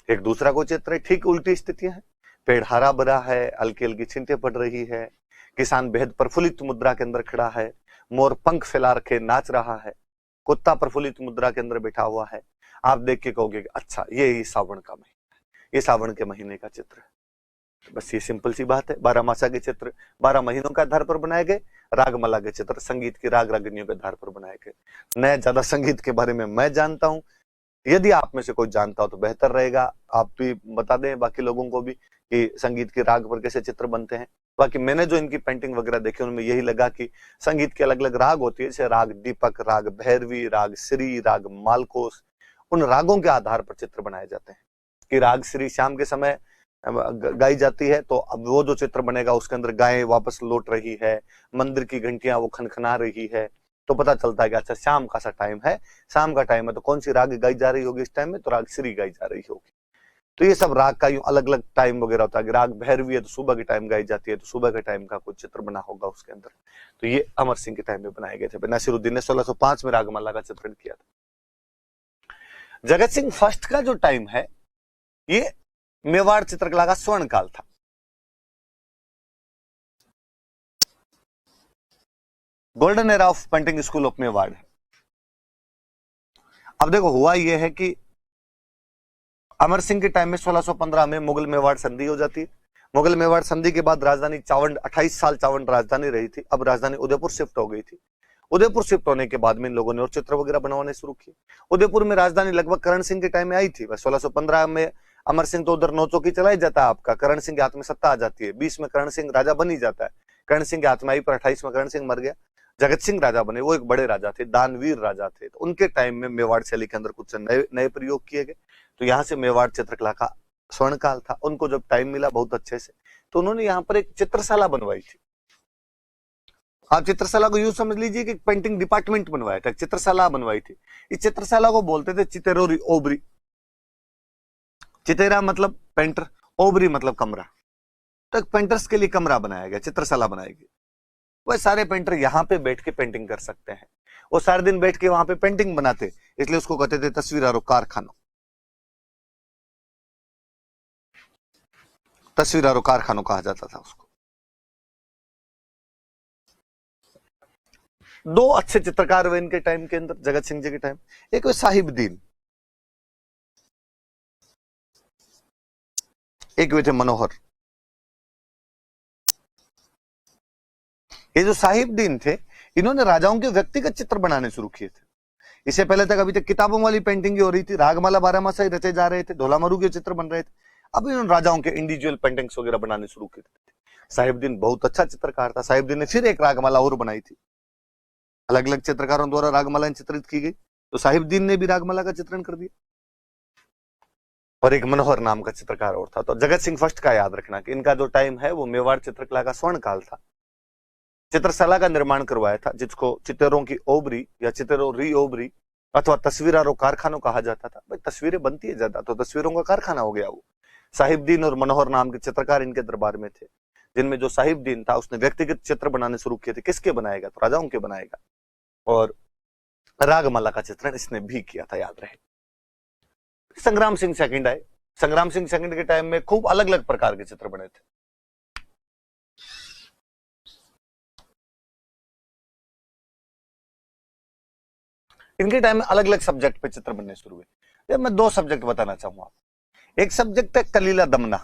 एक दूसरा कोई चित्र है, ठीक उल्टी स्थितियां हैं। पेड़ हरा भरा है, हल्की हल्की छींटे पड़ रही है, किसान बेहद प्रफुल्लित मुद्रा के अंदर खड़ा है, मोर पंख फैला रखे नाच रहा है, कुत्ता प्रफुल्लित मुद्रा के अंदर बैठा हुआ है। आप देख के कहोगे अच्छा ये सावन का महीना है, ये सावन के महीने का चित्र है। तो बस ये सिंपल सी बात है। 12मासा के चित्र 12 महीनों के आधार पर बनाए गए, रागमाला के चित्र संगीत की राग रागिनियों के आधार पर बनाए गए। मैं ज्यादा संगीत के बारे में मैं जानता हूं, यदि आप में से कोई जानता हो तो बेहतर रहेगा, आप भी बता दें बाकी लोगों को भी कि संगीत की राग पर कैसे चित्र बनते हैं। बाकी मैंने जो इनकी पेंटिंग वगैरह देखी उनमें यही लगा कि संगीत के अलग अलग राग होती है, जैसे राग दीपक, राग भैरवी, राग श्री, राग मालकोस। उन रागों के आधार पर चित्र बनाए जाते हैं कि राग श्री शाम के समय गाई जाती है, तो अब वो जो चित्र बनेगा उसके अंदर गायें वापस लौट रही है, मंदिर की घंटियां वो खनखना रही है, तो पता चलता है कि अच्छा शाम का सा टाइम है, शाम का टाइम है तो कौन सी राग गाई जा रही होगी इस टाइम में, तो राग श्री गाई जा रही होगी। तो ये सब राग का यूं अलग अलग टाइम वगैरह होता है कि राग भैरवी है तो सुबह के टाइम गाई जाती है, तो सुबह के टाइम का कुछ चित्र बना होगा उसके अंदर। तो ये अमर सिंह के टाइम में बनाए गए थे। नासिरुद्दीन ने 1605 में रागमाला का चित्रण किया था। जगत सिंह फर्स्ट का जो टाइम है ये मेवाड़ चित्रकला का स्वर्ण काल था। Golden era of painting school of Mewar है। अब देखो हुआ यह है कि अमर सिंह के टाइम में 1615 में मुगल मेवाड़ संधि हो जाती है। मुगल मेवाड़ संधि के बाद राजधानी चावंड, 28 साल चावंड राजधानी रही थी, अब राजधानी उदयपुर शिफ्ट हो गई थी। उदयपुर शिफ्ट होने के बाद में इन लोगों ने और चित्र वगैरह बनवाने शुरू किए। उदयपुर में राजधानी लगभग करण सिंह के टाइम में आई थी। 1615 में अमर सिंह तो उधर नौचौकी चला ही जाता है आपका, करण सिंह के हाथ में सत्ता आ जाती है। 20 में करण सिंह राजा बन ही जाता है, करण सिंह के हाथ में आई, पर 28 में करण सिंह मर गया, जगत सिंह राजा बने। वो एक बड़े राजा थे, दानवीर राजा थे। तो उनके टाइम में मेवाड़ शैली के अंदर कुछ नए प्रयोग किए गए। तो यहाँ से मेवाड़ चित्रकला का स्वर्ण काल था। उनको जब टाइम मिला बहुत अच्छे से, तो उन्होंने यहाँ पर एक चित्रशाला बनवाई थी। आप चित्रशाला को यूं समझ लीजिए कि पेंटिंग डिपार्टमेंट बनवाया था, चित्रशाला बनवाई थी। इस चित्रशाला को बोलते थे चितेरोरी ओबरी। चितेरा मतलब पेंटर, ओबरी मतलब कमरा। तो एक पेंटर्स के लिए कमरा बनाया गया, चित्रशाला बनाई गई। वह सारे पेंटर यहाँ पे बैठ के पेंटिंग कर सकते हैं। वो सारे दिन बैठ के वहां पे पेंटिंग बनाते, इसलिए उसको कहते थे तस्वीरारो कारखानों। तस्वीरारो कारखानों कहा जाता था उसको। दो अच्छे चित्रकार हुए इनके टाइम के अंदर, जगत सिंह जी के टाइम। एक हुए साहिबदीन, एक हुए थे मनोहर। ये जो साहिबदीन थे, इन्होंने राजाओं के व्यक्तिगत चित्र बनाने शुरू किए थे। इससे पहले तक अभी तक किताबों वाली पेंटिंग हो रही थी, रागमाला 12मासा ही रचे जा रहे थे, ढोलामरू के चित्र बन रहे थे। अब इन्होंने राजाओं के इंडिविजुअल पेंटिंग्स वगैरह बनाने शुरू किए थे। साहिबदीन बहुत अच्छा चित्रकार था। साहिबदीन ने फिर एक रागमाला और बनाई थी, अलग अलग चित्रकारों द्वारा रागमाला चित्रित की गई, तो साहिबदीन ने भी रागमाला का चित्रण कर दिया। और एक मनोहर नाम का चित्रकार और था। तो जगत सिंह फर्स्ट का याद रखना कि इनका जो टाइम है वो मेवाड़ चित्रकला का स्वर्ण काल था। चित्रशाला का निर्माण करवाया था, जिसको चितेरों की ओबरी या चितेरो री ओबरी अथवा तस्वीरारों कारखानों कहा जाता था। भाई तस्वीरें बनती है ज्यादा, तो तस्वीरों का कारखाना हो गया वो। साहिबदीन और मनोहर नाम के चित्रकार इनके दरबार में थे, जिनमें जो साहिबदीन था उसने व्यक्तिगत चित्र बनाने शुरू किए थे। किसके बनाएगा? तो राजाओं के बनाएगा। और रागमाला का चित्रण इसने भी किया था, याद रहे। संग्राम सिंह सेकंड आए। संग्राम सिंह सेकंड के टाइम में खूब अलग अलग प्रकार के चित्र बने थे। इनके टाइम में अलग अलग सब्जेक्ट पे चित्र बनने शुरू हुए। मैं दो सब्जेक्ट बताना चाहूंगा। एक सब्जेक्ट है कलीला दमना।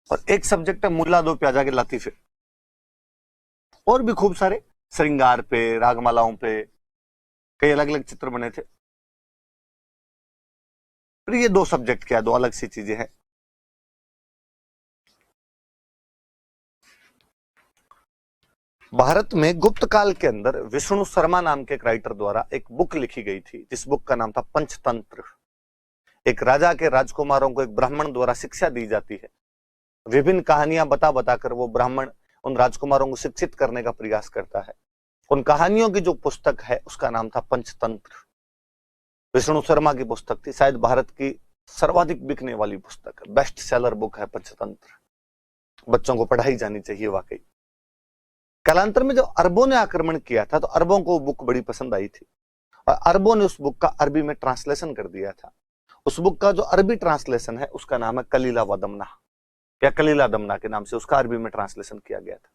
और एक सब्जेक्ट है मुल्ला दो प्याजा के लतीफे। और भी खूब सारे श्रृंगार पे, रागमालाओं पे कई अलग अलग चित्र बने थे। फिर ये दो सब्जेक्ट क्या, दो अलग सी चीजें हैं। भारत में गुप्त काल के अंदर विष्णु शर्मा नाम के एक राइटर द्वारा एक बुक लिखी गई थी, जिस बुक का नाम था पंचतंत्र। एक राजा के राजकुमारों को एक ब्राह्मण द्वारा शिक्षा दी जाती है। विभिन्न कहानियां बता बताकर वो ब्राह्मण उन राजकुमारों को शिक्षित करने का प्रयास करता है। उन कहानियों की जो पुस्तक है उसका नाम था पंचतंत्र। विष्णु शर्मा की पुस्तक थी, शायद भारत की सर्वाधिक बिकने वाली पुस्तक है, बेस्ट सेलर बुक है पंचतंत्र। बच्चों को पढ़ाई जानी चाहिए वाकई। कालांतर में जब अरबों ने आक्रमण किया था तो अरबों को बुक बड़ी पसंद आई थी और अरबों ने उस बुक का अरबी में ट्रांसलेशन कर दिया था। उस बुक का जो अरबी ट्रांसलेशन है उसका नाम है कलीला व दमना, या कलीला दमना के नाम से उसका अरबी में ट्रांसलेशन किया गया था।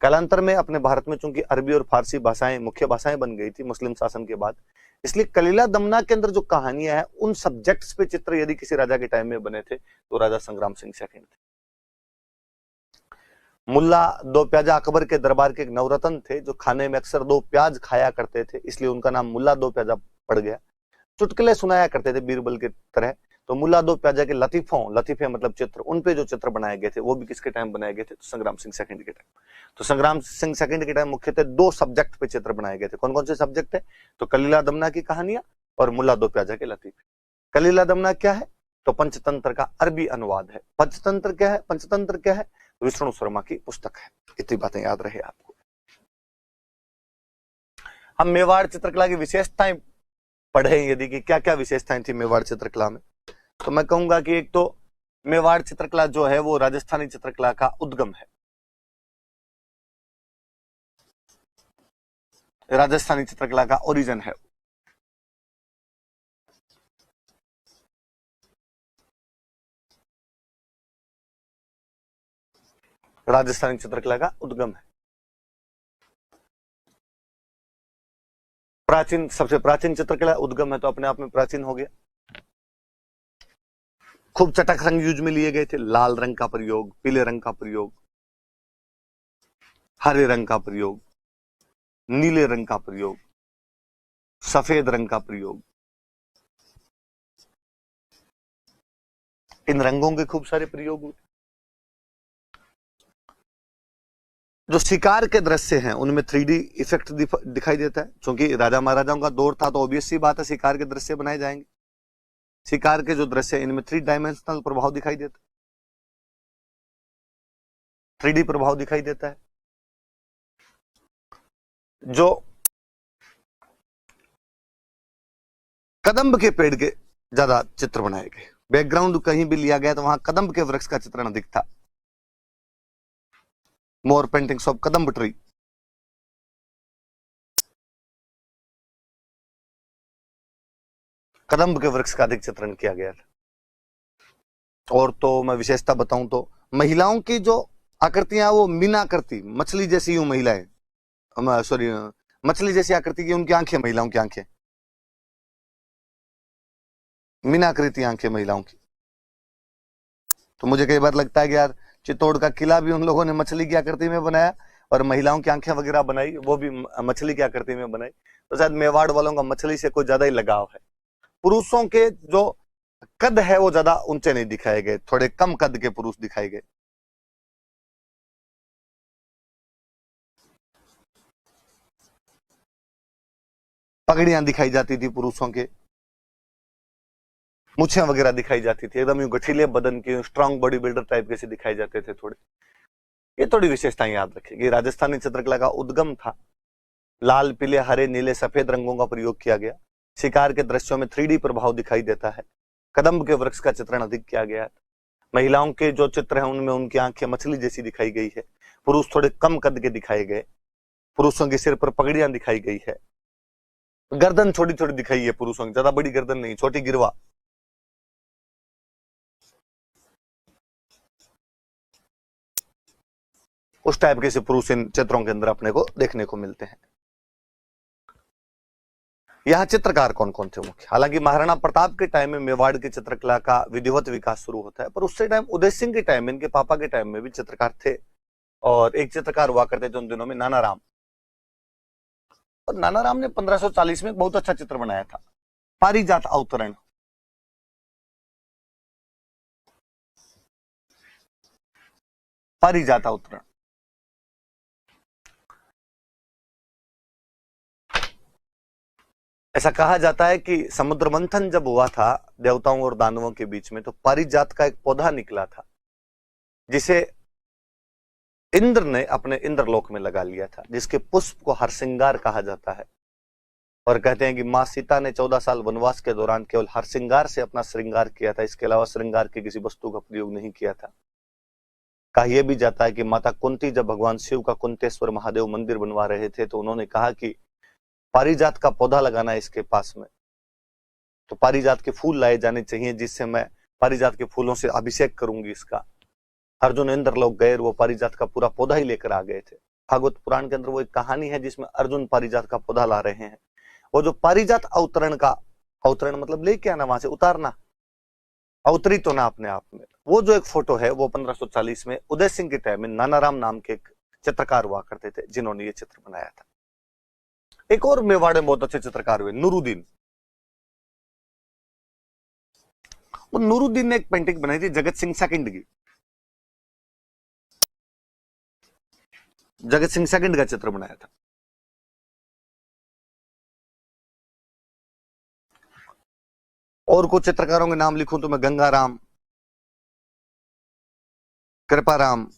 कालांतर में अपने भारत में चूंकि अरबी और फारसी भाषाएं मुख्य भाषाएं बन गई थी मुस्लिम शासन के बाद, इसलिए कलीला दमना के अंदर जो कहानियां हैं उन सब्जेक्ट्स पे चित्र यदि किसी राजा के टाइम में बने थे तो राजा संग्राम सिंह सेकंड थे। मुल्ला दो प्याजा अकबर के दरबार के एक नवरत्न थे जो खाने में अक्सर दो प्याज खाया करते थे, इसलिए उनका नाम मुल्ला दो प्याजा पड़ गया। चुटकुले सुनाया करते थे बीरबल की तरह, तो मुल्ला दो प्याजा के लतीफों, लतीफे मतलब चित्र, उन पे जो चित्र बनाए गए थे वो भी किसके टाइम बनाए गए थे? तो संग्राम सिंह सेकंड के टाइम। तो संग्राम सिंह सेकंड के टाइम मुख्यतः दो सब्जेक्ट पे चित्र बनाए गए थे। कौन कौन से सब्जेक्ट है? तो कलीला दमना की कहानियां और मुल्ला दो प्याजा के लतीफे। कलीला दमना क्या है? तो पंचतंत्र का अरबी अनुवाद है। पंचतंत्र क्या है? पंचतंत्र क्या है? विष्णु शर्मा की पुस्तक है। इतनी बातें याद रहे आपको। हम मेवाड़ चित्रकला की विशेषताएं पढ़े यदि कि क्या क्या विशेषताएं थी मेवाड़ चित्रकला में, तो मैं कहूंगा कि एक तो मेवाड़ चित्रकला जो है वो राजस्थानी चित्रकला का उद्गम है। राजस्थानी चित्रकला का ओरिजिन है। राजस्थानी चित्रकला का उद्गम है। प्राचीन, सबसे प्राचीन चित्रकला उद्गम है तो अपने आप में प्राचीन हो गया। खूब चटक रंग यूज में लिए गए थे, लाल रंग का प्रयोग, पीले रंग का प्रयोग, हरे रंग का प्रयोग, नीले रंग का प्रयोग, सफेद रंग का प्रयोग। इन रंगों के खूब सारे प्रयोग हुए। जो शिकार के दृश्य हैं उनमें 3D इफेक्ट दिखाई देता है, क्योंकि राजा महाराजाओं का दौर था तो ऑब्वियस सी बात है शिकार के दृश्य बनाए जाएंगे। शिकार के जो दृश्य है इनमें 3 डायमेंशनल प्रभाव दिखाई देता है, 3D प्रभाव दिखाई देता है। जो कदम्ब के पेड़ के ज्यादा चित्र बनाए गए, बैकग्राउंड कहीं भी लिया गया तो वहां कदम्ब के वृक्ष का चित्रण अधिक था। मोर पेंटिंग्स ऑफ कदम्ब ट्री। कदम्ब के वृक्ष का अधिक चित्रण किया गया था। और तो मैं विशेषता बताऊं तो महिलाओं की जो आकृतियां वो मीनाकृति, मछली जैसी यूं महिलाएं, सॉरी, मछली जैसी आकृति की उनकी आंखें, महिलाओं की आंखें, मीनाकृति आंखें महिलाओं की। तो मुझे कई बार लगता है कि यार चित्तौड़ का किला भी उन लोगों ने मछली की आकृति में बनाया और महिलाओं की आंखें वगैरह बनाई वो भी मछली की आकृति में बनाई। तो शायद मेवाड़ वालों का मछली से कोई ज्यादा ही लगाव है। पुरुषों के जो कद है वो ज्यादा ऊंचे नहीं दिखाए गए, थोड़े कम कद के पुरुष दिखाए गए। पगड़ियां दिखाई जाती थी पुरुषों के। मूछें वगैरह दिखाई जाती थी, एकदम यूं गठीले बदन की, स्ट्रांग बॉडी बिल्डर टाइप के से दिखाई जाते थे थोड़े। ये थोड़ी विशेषताएं याद रखेगी। राजस्थानी चित्रकला का उद्गम था, लाल पीले हरे नीले सफेद रंगों का प्रयोग किया गया। शिकार के दृश्यों में 3D प्रभाव दिखाई देता है। कदम्ब के वृक्ष का चित्रण अधिक किया गया है। महिलाओं के जो चित्र हैं उनमें उनकी आंखें मछली जैसी दिखाई गई है। पुरुष थोड़े कम कद के दिखाए गए, पुरुषों के सिर पर पगड़ियां दिखाई गई है। गर्दन छोटी छोटी दिखाई है पुरुषों की, ज्यादा बड़ी गर्दन नहीं, छोटी गिरवा। उस टाइप के से पुरुष इन चित्रों के अंदर अपने को देखने को मिलते हैं। यहाँ चित्रकार कौन कौन थे मुख्य? हालांकि महाराणा प्रताप के टाइम में मेवाड़ की चित्रकला का विधिवत विकास शुरू होता है, पर उससे टाइम उदय सिंह के टाइम में, इनके पापा के टाइम में भी चित्रकार थे। और एक चित्रकार हुआ करते थे उन दिनों में, नानाराम। और नानाराम ने 1540 में एक बहुत अच्छा चित्र बनाया था, पारिजात अवतरण। पारिजात अवतरण ऐसा कहा जाता है कि समुद्र मंथन जब हुआ था देवताओं और दानवों के बीच में, तो पारिजात का एक पौधा निकला था जिसे इंद्र ने अपने इंद्रलोक में लगा लिया था, जिसके पुष्प को हरसिंगार कहा जाता है। और कहते हैं कि मां सीता ने 14 साल वनवास के दौरान केवल हरसिंगार से अपना श्रृंगार किया था, इसके अलावा श्रृंगार की किसी वस्तु का प्रयोग नहीं किया था। कहा यह भी जाता है कि माता कुंती जब भगवान शिव का कुंतेश्वर महादेव मंदिर बनवा रहे थे, तो उन्होंने कहा कि पारिजात का पौधा लगाना है इसके पास में, तो पारिजात के फूल लाए जाने चाहिए, जिससे मैं पारिजात के फूलों से अभिषेक करूंगी इसका। अर्जुन इंद्रलोक गए, वो पारिजात का पूरा पौधा ही लेकर आ गए थे। भागवत पुराण के अंदर वो एक कहानी है जिसमें अर्जुन पारिजात का पौधा ला रहे हैं। वो जो पारिजात अवतरण का, अवतरण मतलब लेके आना, वहां से उतारना, अवतरित होना अपने आप में, वो जो एक फोटो है वो 1540 में उदय सिंह के टाइम में नानाराम नाम के एक चित्रकार हुआ करते थे, जिन्होंने ये चित्र बनाया था। एक और मेवाड़ में बहुत अच्छे चित्रकार हुए, नूरुद्दीन। वो नूरुद्दीन ने एक पेंटिंग बनाई थी जगत सिंह सेकंड की। जगत सिंह सेकंड का चित्र बनाया था। और कुछ चित्रकारों के नाम लिखूं तो मैं गंगाराम, कृपाराम,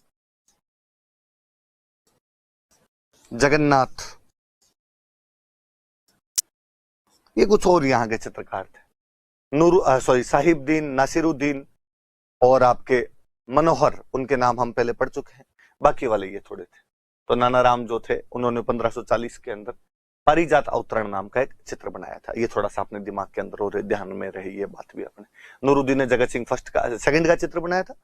जगन्नाथ, ये कुछ और यहाँ के चित्रकार थे। साहिबदीन, नासिरुद्दीन और आपके मनोहर, उनके नाम हम पहले पढ़ चुके हैं। बाकी वाले ये थोड़े थे। तो नानाराम जो थे उन्होंने 1540 के अंदर पारिजात अवतरण नाम का एक चित्र बनाया था। ये थोड़ा सा अपने दिमाग के अंदर और ध्यान में रही ये बात भी अपने। नूरुद्दीन ने जगत सिंह सेकंड का चित्र बनाया था।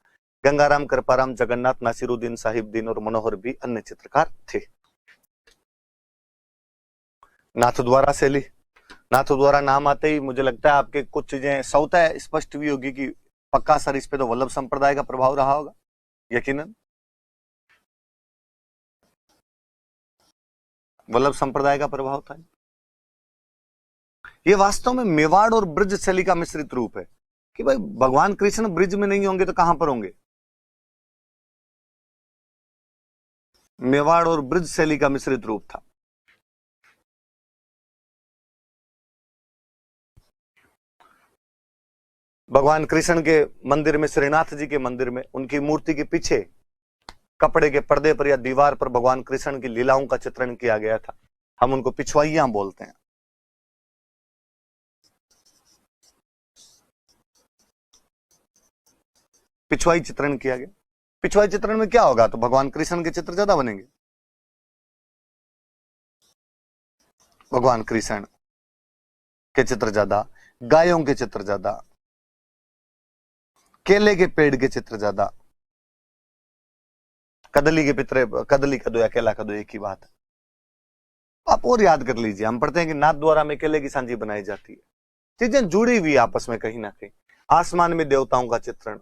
गंगाराम, कृपाराम, जगन्नाथ, नासिरुद्दीन, साहिबदीन और मनोहर भी अन्य चित्रकार थे। नाथद्वारा शैली, नाथद्वारा नाम आते ही मुझे लगता है आपके कुछ चीजें स्वतः स्पष्ट भी होगी कि पक्का सर इस पे तो वल्लभ संप्रदाय का प्रभाव रहा होगा, यकीनन वल्लभ संप्रदाय का प्रभाव था। ये वास्तव में मेवाड़ और ब्रज शैली का मिश्रित रूप है कि भाई भगवान कृष्ण ब्रिज में नहीं होंगे तो कहां पर होंगे? मेवाड़ और ब्रज शैली का मिश्रित रूप था। भगवान कृष्ण के मंदिर में, श्रीनाथ जी के मंदिर में, उनकी मूर्ति के पीछे कपड़े के पर्दे पर या दीवार पर भगवान कृष्ण की लीलाओं का चित्रण किया गया था। हम उनको पिछवाइयां बोलते हैं। पिछवाई चित्रण किया गया। पिछवाई चित्रण में क्या होगा? तो भगवान कृष्ण के चित्र ज्यादा बनेंगे। भगवान कृष्ण के चित्र ज्यादा, गायों के चित्र ज्यादा, केले के पेड़ के चित्र ज्यादा। कदली के पितरे, कदली का दो या केला का दो एक ही बात है। आप और याद कर लीजिए, हम पढ़ते हैं कि नाथ द्वारा में केले की सांझी बनाई जाती है। चीजें जुड़ी हुई आपस में कहीं ना कहीं। आसमान में देवताओं का चित्रण,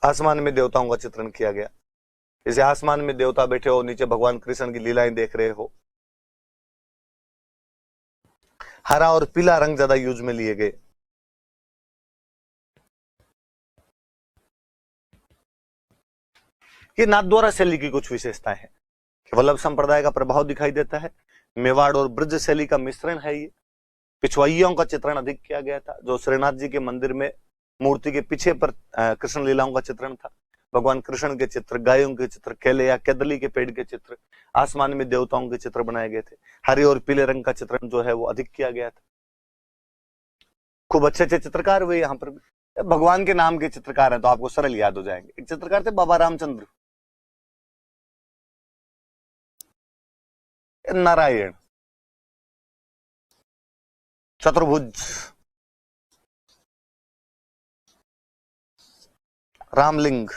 आसमान में देवताओं का चित्रण किया गया। जैसे आसमान में देवता बैठे हो, नीचे भगवान कृष्ण की लीलाएं देख रहे हो। हरा और पीला रंग ज्यादा यूज में लिए गए। ये नाथद्वारा शैली की कुछ विशेषताएं हैं कि वल्लभ संप्रदाय का प्रभाव दिखाई देता है। मेवाड़ और ब्रज शैली का मिश्रण है ये। पिछवाइयों का चित्रण अधिक किया गया था। जो श्रीनाथ जी के मंदिर में मूर्ति के पीछे पर कृष्ण लीलाओं का चित्रण था, भगवान कृष्ण के चित्र, गायों के चित्र, केले या केदली के पेड़ के चित्र, आसमान में देवताओं के चित्र बनाए गए थे। हरे और पीले रंग का चित्रण जो है वो अधिक किया गया था। खूब अच्छे अच्छे चित्रकार हुए यहाँ पर भी। भगवान के नाम के चित्रकार हैं तो आपको सरल याद हो जाएंगे। एक चित्रकार थे बाबा रामचंद्र, नारायण, चतुर्भुज, रामलिंग,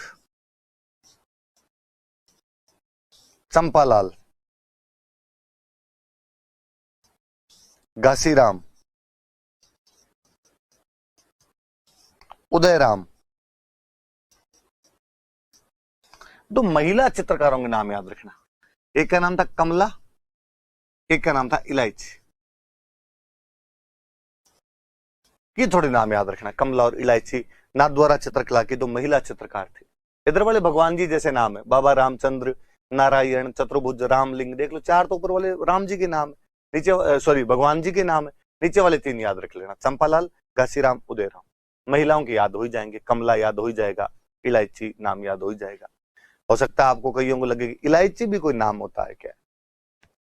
चंपालाल, घासीराम, उदयराम। दो महिला चित्रकारों के नाम याद रखना। एक का नाम था कमला, एक का नाम था इलायची। ये थोड़े नाम याद रखना, कमला और इलायची नाथद्वारा चित्रकला की दो महिला चित्रकार थे। इधर वाले भगवान जी जैसे नाम है, बाबा रामचंद्र, नारायण, चतुर्भुज, रामलिंग, देख लो चार तो ऊपर वाले राम जी के नाम है, नीचे सॉरी भगवान जी के नाम है, नीचे वाले तीन याद रख लेना, चंपालाल, घासीराम, उदयराम। महिलाओं की याद हो जाएंगे, कमला याद हो जाएगा, इलायची नाम याद हो जाएगा। हो सकता है आपको कईयों को लगे इलायची भी कोई नाम होता है क्या,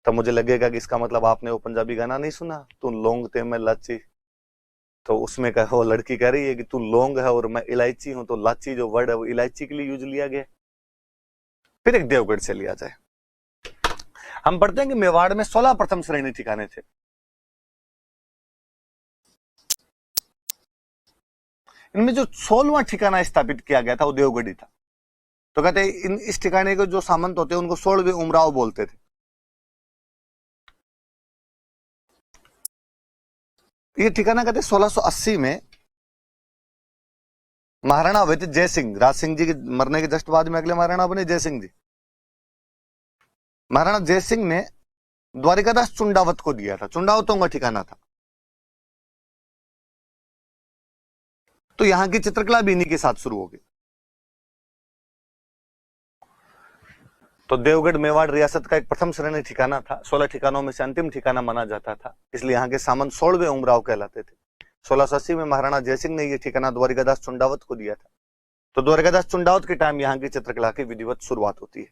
तो मुझे लगेगा कि इसका मतलब आपने वो पंजाबी गाना नहीं सुना, तू लौंग ते मैं लाची, तो उसमें वो लड़की कह रही है कि तू लौंग है और मैं इलायची हूं, तो लाची जो वर्ड है वो इलायची के लिए यूज लिया गया। फिर एक देवगढ़ से लिया जाए। हम पढ़ते हैं कि मेवाड़ में 16 प्रथम श्रेणी ठिकाने थे। इनमें जो 16वां ठिकाना स्थापित किया गया था वो देवगढ़ ही था। तो कहते हैं इस ठिकाने के जो सामंत होते हैं उनको 16वें उमराव बोलते थे। ये ठिकाना कहते 1680 में महाराणा हुए थे जय सिंह, राज सिंह जी के मरने के जस्ट बाद में अगले महाराणा बने जय सिंह जी। महाराणा जय सिंह ने द्वारिकादास चुंडावत को दिया था, चुंडावतों का ठिकाना था। तो यहां की चित्रकला भी इन्हीं के साथ शुरू हो गई। तो देवगढ़ मेवाड़ रियासत का एक प्रथम श्रेणी ठिकाना था, 16 ठिकानों में से अंतिम ठिकाना माना जाता था, इसलिए यहाँ के सामंत 16वें उमराव कहलाते थे। 1680 में महाराणा जयसिंह ने यह ठिकाना द्वारिकादास चुंडावत को दिया था। तो द्वारिकादास चुंडावत के टाइम यहाँ की चित्रकला की विधिवत शुरुआत होती है।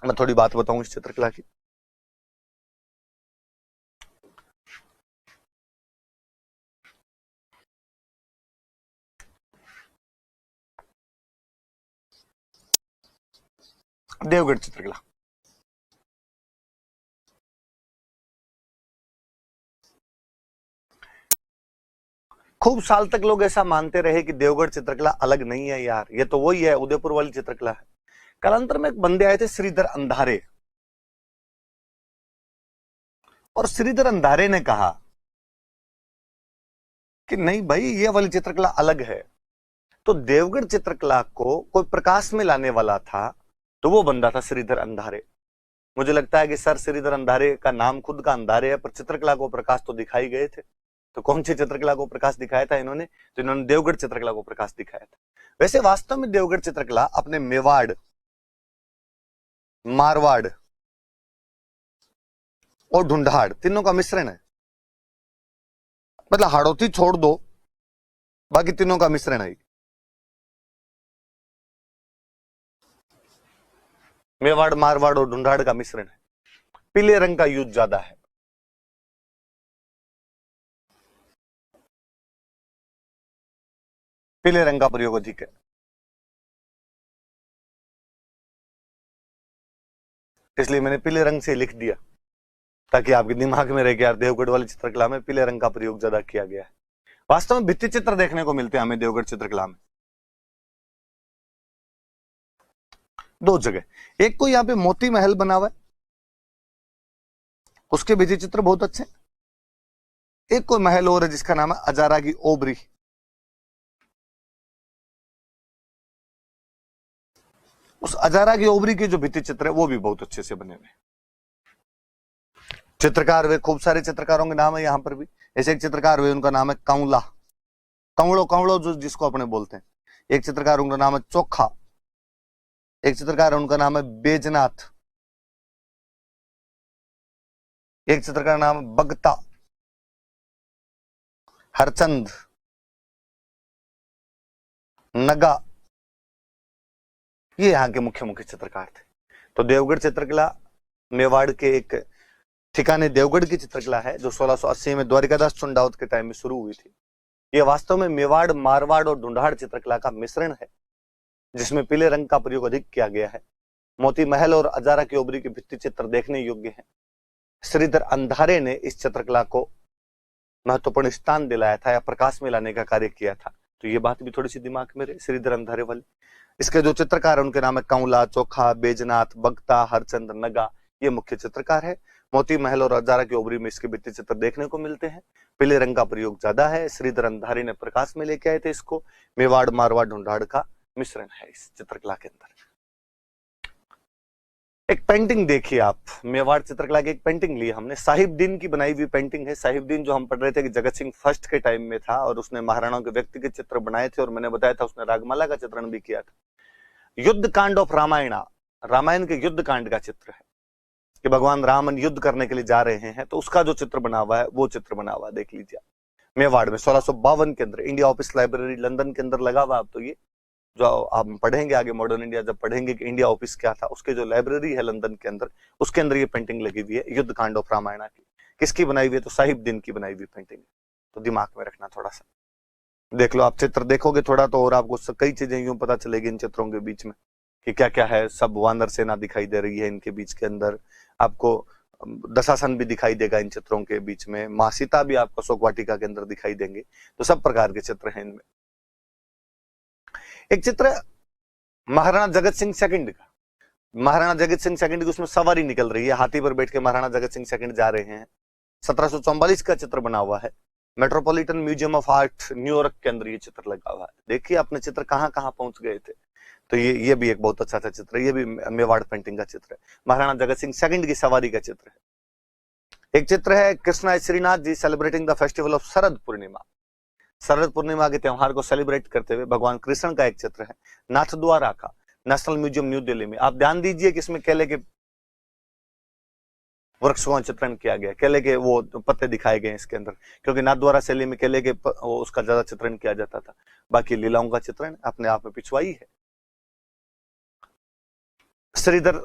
मैं थोड़ी बात बताऊं इस चित्रकला की। देवगढ़ चित्रकला खूब साल तक लोग ऐसा मानते रहे कि देवगढ़ चित्रकला अलग नहीं है यार, ये तो वही है, उदयपुर वाली चित्रकला है। कालांतर में एक बंदे आए थे श्रीधर अंधारे, और श्रीधर अंधारे ने कहा कि नहीं भाई ये वाली चित्रकला अलग है। तो देवगढ़ चित्रकला को कोई प्रकाश में लाने वाला था, तो वो बंदा था श्रीधर अंधारे। मुझे लगता है कि सर श्रीधर अंधारे का नाम खुद का अंधारे है, पर चित्रकला को प्रकाश तो दिखाई गए थे। तो कौन सी चित्रकला को प्रकाश दिखाया था इन्होंने, तो इन्होंने देवगढ़ चित्रकला को प्रकाश दिखाया था। वैसे वास्तव में देवगढ़ चित्रकला अपने मेवाड़, मारवाड़ और ढूंढाड़ तीनों का मिश्रण है। मतलब हाड़ौती छोड़ दो, बाकी तीनों का मिश्रण है। मेवाड़, मारवाड़ और ढूंढाड़ का मिश्रण है। पीले रंग का यूज ज्यादा है। पीले रंग का प्रयोग अधिक है, इसलिए मैंने पीले रंग से लिख दिया ताकि आपके दिमाग में रहे कि यार देवगढ़ वाली चित्रकला में पीले रंग का प्रयोग ज्यादा किया गया है। वास्तव में भित्ति चित्र देखने को मिलते हैं हमें देवगढ़ चित्रकला में दो जगह। एक को यहाँ पे मोती महल बना हुआ है, उसके भित्ति चित्र बहुत अच्छे। एक कोई महल और है जिसका नाम है अजारा की ओबरी। उस अजारा की ओबरी के जो भित्ति चित्र है वो भी बहुत अच्छे से बने हुए। चित्रकार वे खूब सारे चित्रकारों के नाम है यहाँ पर भी। ऐसे एक चित्रकार हुए उनका नाम है कंवला, कंवड़ो कंवड़ो जो जिसको अपने बोलते हैं। एक चित्रकार उनका नाम है चोखा, एक चित्रकार है उनका नाम है बेजनाथ, एक चित्र का नाम बगता, हरचंद, नगा, ये यहाँ के मुख्य मुख्य चित्रकार थे। तो देवगढ़ चित्रकला मेवाड़ के एक ठिकाने देवगढ़ की चित्रकला है जो 1680 में द्वारिकादास चुंडावत के टाइम में शुरू हुई थी। ये वास्तव में मेवाड़, मारवाड़ और ढूंढाड़ चित्रकला का मिश्रण है जिसमें पीले रंग का प्रयोग अधिक किया गया है। मोती महल और अजारा की ओबरी के भित्ति चित्र देखने योग्य हैं। श्रीधर अंधारे ने इस चित्रकला को महत्वपूर्ण स्थान दिलाया था या प्रकाश में लाने का कार्य किया था। तो ये बात भी थोड़ी सी दिमाग में रहे, श्रीधर अंधारे वाले। इसके जो चित्रकार है उनके नाम है कंवला, चोखा, बेजनाथ, बगता, हरचंद, नगा, ये मुख्य चित्रकार है। मोती महल और अजारा की ओबरी में इसके भित्ति चित्र देखने को मिलते हैं। पीले रंग का प्रयोग ज्यादा है। श्रीधर अंधारी ने प्रकाश में लेके आए थे इसको। मेवाड़, मारवाड़, ढूंढाड़ का मिश्रण है इस चित्रकला के अंदर। एक पेंटिंग देखिए आप, मेवाड़ चित्रकला की एक पेंटिंग ली हमने, साहिबदीन की बनाई हुई पेंटिंग है। साहिबदीन जो हम पढ़ रहे थे कि जगत सिंह फर्स्ट के टाइम में था और उसने महाराणाओं के व्यक्तिगत चित्र बनाए थे और मैंने बताया था उसने रागमाला का चित्रण भी किया था। युद्ध कांड ऑफ रामायणा, रामायण के युद्ध कांड का चित्र है कि भगवान राम युद्ध करने के लिए जा रहे हैं, तो उसका जो चित्र बना हुआ है वो चित्र बना हुआ है, देख लीजिए मेवाड़ में 1652 के अंदर इंडिया ऑफिस लाइब्रेरी लंदन के अंदर लगा हुआ। अब तो ये जो हम पढ़ेंगे आगे मॉडर्न इंडिया जब पढ़ेंगे कि इंडिया ऑफिस क्या था, उसके जो लाइब्रेरी है लंदन के अंदर, उसके अंदर ये पेंटिंग लगी हुई है युद्ध कांड ऑफ रामायणा की। किसकी बनाई हुई है? तो साहिबदीन की बनाई हुई पेंटिंग। तो दिमाग में रखना, थोड़ा सा देख लो, आप चित्र देखोगे थोड़ा तो और आपको कई चीजें यूं पता चलेगी इन चित्रों के बीच में कि क्या क्या है। सब वानर सेना दिखाई दे रही है इनके बीच के अंदर, आपको दशासन भी दिखाई देगा इन चित्रों के बीच में, मां सीता भी आपको शोक वाटिका के अंदर दिखाई देंगे। तो सब प्रकार के चित्र हैं इनमें। एक चित्र महाराणा जगत सिंह सेकंड का, महाराणा जगत सिंह सेकंड की उसमें सवारी निकल रही है, हाथी पर बैठ के महाराणा जगत सिंह सेकंड जा रहे हैं। 1744 का चित्र बना हुआ है। Metropolitan museum of art New York के अंदर ये चित्र लगा हुआ है। देखिए अपने चित्र कहां कहां पहुंच गए थे। तो ये भी एक बहुत अच्छा सा चित्र है, ये भी मेवाड़ पेंटिंग का चित्र है। महाराणा जगत सिंह सेकंड की सवारी का चित्र है। एक चित्र है Krishna Shrinath ji celebrating the festival of Sharad Purnima, Sharad Purnima के त्योहार को सेलिब्रेट करते हुए भगवान कृष्ण का एक चित्र है, नाथद्वारा का, नेशनल म्यूजियम न्यू दिल्ली में। आप ध्यान दीजिए कि इसमें केले के वृक्ष का चित्रण किया गया, केले के वो पत्ते दिखाए गए इसके अंदर, क्योंकि नाथद्वारा शैली में केले के उसका ज्यादा चित्रण किया जाता था। बाकी लीलाओं का चित्रण अपने आप में पिछवाई है। श्रीधर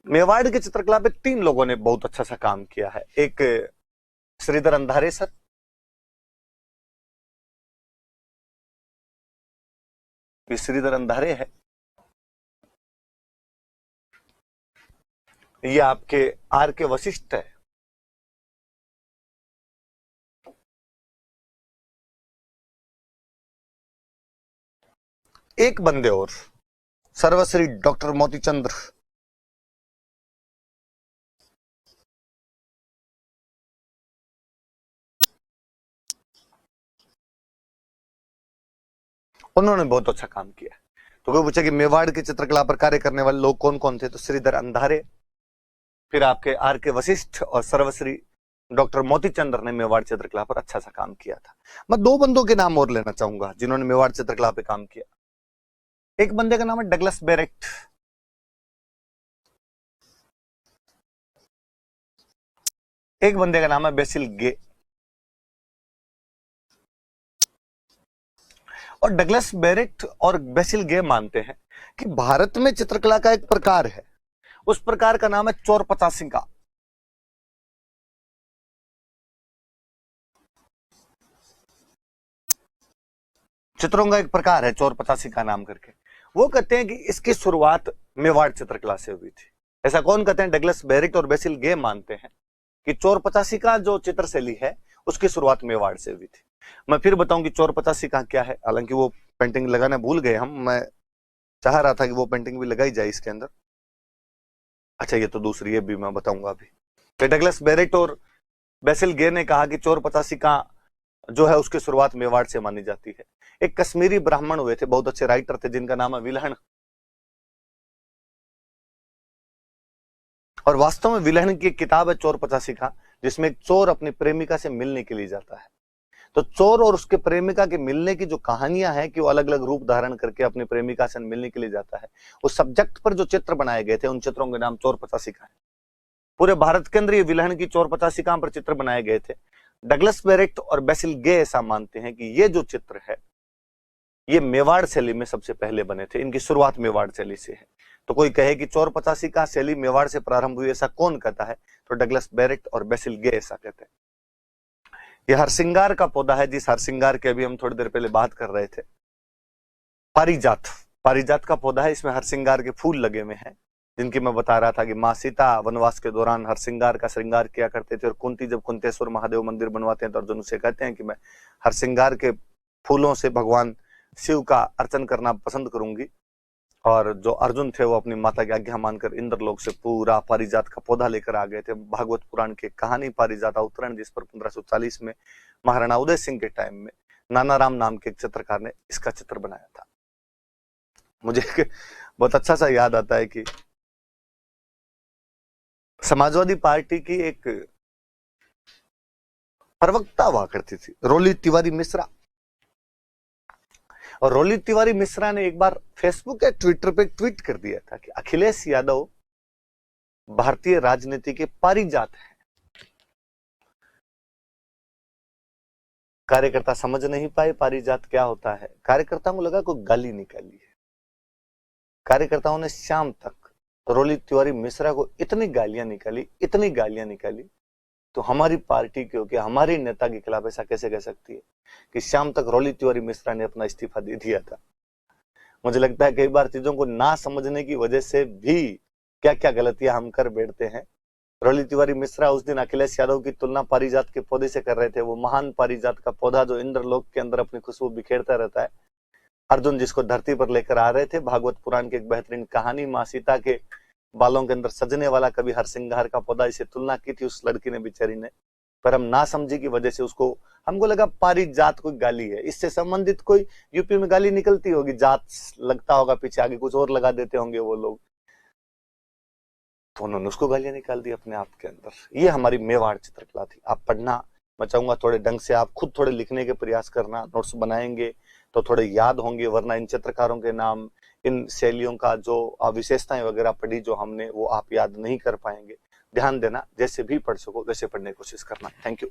मेवाड़ के चित्रकला पे 3 लोगों ने बहुत अच्छा सा काम किया है। एक श्रीधर अंधारे सर, श्रीधर अंधारे है, ये आपके आर के वशिष्ठ है, एक बंदे और सर्वश्री डॉक्टर मोतीचंद्र, उन्होंने बहुत अच्छा काम किया। तो कोई पूछे कि मेवाड़ की चित्रकला पर कार्य करने वाले लोग कौन कौन थे, तो श्रीधर अंधारे, फिर आपके आर के वशिष्ठ और सर्वश्री डॉक्टर मोतीचंद्र ने मेवाड़ चित्रकला पर अच्छा सा काम किया था। मैं 2 बंदों के नाम और लेना चाहूंगा जिन्होंने मेवाड़ चित्रकला पे काम किया। एक बंदे का नाम है डगलस बेरेट, एक बंदे का नाम है बेसिल गे। और डगलस बेरेट और बेसिल गे मानते हैं कि भारत में चित्रकला का एक प्रकार है, उस प्रकार का नाम है चोर पचासी का। चित्रों का एक प्रकार है चोर पचासी का नाम करके। वो कहते हैं कि इसकी शुरुआत मेवाड़ चित्रकला से हुई थी। ऐसा कौन कहते हैं? डगलस बेरेट और बेसिल गे मानते हैं कि चोर पचासी का जो चित्र शैली है उसकी शुरुआत मेवाड़ से हुई थी। मैं फिर बताऊं कि चोर पचासी का क्या है, हालांकि वो पेंटिंग लगाने भूल गए हम, मैं चाह रहा था कि वो पेंटिंग भी लगाई जाए इसके अंदर। अच्छा ये तो दूसरी, ये भी मैं बताऊंगा अभी। तो डगलस बेरेट और बेसिल गे ने कहा कि चोर पचासी का जो है उसकी शुरुआत मेवाड़ से मानी जाती है। एक कश्मीरी ब्राह्मण हुए थे, बहुत अच्छे राइटर थे, जिनका नाम है विलहण, और वास्तव में विलहण की एक किताब है चोर पचासी का, जिसमें एक चोर अपनी प्रेमिका से मिलने के लिए जाता है। तो चोर और उसके प्रेमिका के मिलने की जो कहानियां हैं कि वो अलग अलग रूप धारण करके अपनी प्रेमिका से मिलने के लिए जाता है, उस सब्जेक्ट पर जो चित्र बनाए गए थे उन चित्रों के नाम चोर पचासी का है। पूरे भारत के अंदर ये विलहन की चोर 85 कहां पर चित्र बनाए गए थे। डगलस बेरेक्ट और बेसिल गे ऐसा मानते हैं कि ये जो चित्र है ये मेवाड़ शैली में सबसे पहले बने थे, इनकी शुरुआत मेवाड़ शैली से है। तो कोई कहे कि चोर 85 का शैली मेवाड़ से प्रारंभ हुई, ऐसा कौन कहता है? तो डगलस बेरेक्ट और बेसिल गे ऐसा कहते हैं। यह हरसिंगार का पौधा है, जिस हरसिंगार के अभी हम थोड़ी देर पहले बात कर रहे थे। पारिजात, पारिजात का पौधा है, इसमें हरसिंगार के फूल लगे हुए हैं, जिनकी मैं बता रहा था कि माँ सीता वनवास के दौरान हरसिंगार का श्रृंगार किया करते थे। और कुंती जब कुंतेश्वर महादेव मंदिर बनवाते हैं तो अर्जुन उसे कहते हैं कि मैं हरसिंगार के फूलों से भगवान शिव का अर्चन करना पसंद करूंगी। और जो अर्जुन थे वो अपनी माता की आज्ञा मानकर इंद्रलोक से पूरा पारिजात का पौधा लेकर आ गए थे। भागवत पुराण की कहानी पारिजात अवतरण, जिस पर 1540 में महाराणा उदय सिंह के टाइम में नानाराम नाम के एक चित्रकार ने इसका चित्र बनाया था। मुझे बहुत अच्छा सा याद आता है कि समाजवादी पार्टी की एक प्रवक्ता हुआ करती थी, रोली तिवारी मिश्रा। और रोली तिवारी मिश्रा ने एक बार फेसबुक या ट्विटर पे ट्वीट कर दिया था कि अखिलेश यादव भारतीय राजनीति के पारिजात हैं। कार्यकर्ता समझ नहीं पाए पारिजात क्या होता है। कार्यकर्ताओं को लगा कोई गाली निकाली है। कार्यकर्ताओं ने शाम तक रोली तिवारी मिश्रा को इतनी गालियां निकाली, तो हमारी पार्टी क्यों कि हमारे नेता के खिलाफ ऐसा कैसे कह सकती है, कि शाम तक रोली तिवारी मिश्रा ने अपना इस्तीफा दे दिया था। मुझे लगता है कई बार चीजों को ना समझने की वजह से भी क्या क्या गलतियां हम कर बैठते हैं। रोली तिवारी मिश्रा उस दिन अखिलेश यादव की तुलना पारिजात के पौधे से कर रहे थे, वो महान पारिजात का पौधा जो इंद्रलोक के अंदर अपनी खुशबू बिखेरता रहता है। अर्जुन जिसको धरती पर लेकर आ रहे थे, भागवत पुराण की एक बेहतरीन कहानी, माँ सीता के बालों के अंदर सजने वाला कभी हरसिंगार का पौधा, इसे तुलना की थी उस लड़की ने बेचारी ने, पर हम ना समझी की वजह से उसको हमको लगा पारिजात कोई गाली है, इससे संबंधित कोई यूपी में गाली निकलती होगी, जात लगता होगा, पीछे आगे कुछ और लगा देते होंगे वो लोग, तो उन्होंने उसको गालियां निकाल दी अपने आप के अंदर। ये हमारी मेवाड़ चित्रकला थी। आप पढ़ना, मैं चाहूंगा थोड़े ढंग से आप खुद थोड़े लिखने के प्रयास करना, नोट्स बनाएंगे तो थोड़े याद होंगे, वरना इन चित्रकारों के नाम, इन शैलियों का जो विशेषताएं वगैरह पढ़ी जो हमने, वो आप याद नहीं कर पाएंगे। ध्यान देना, जैसे भी पढ़ सको वैसे पढ़ने की कोशिश करना। Thank you.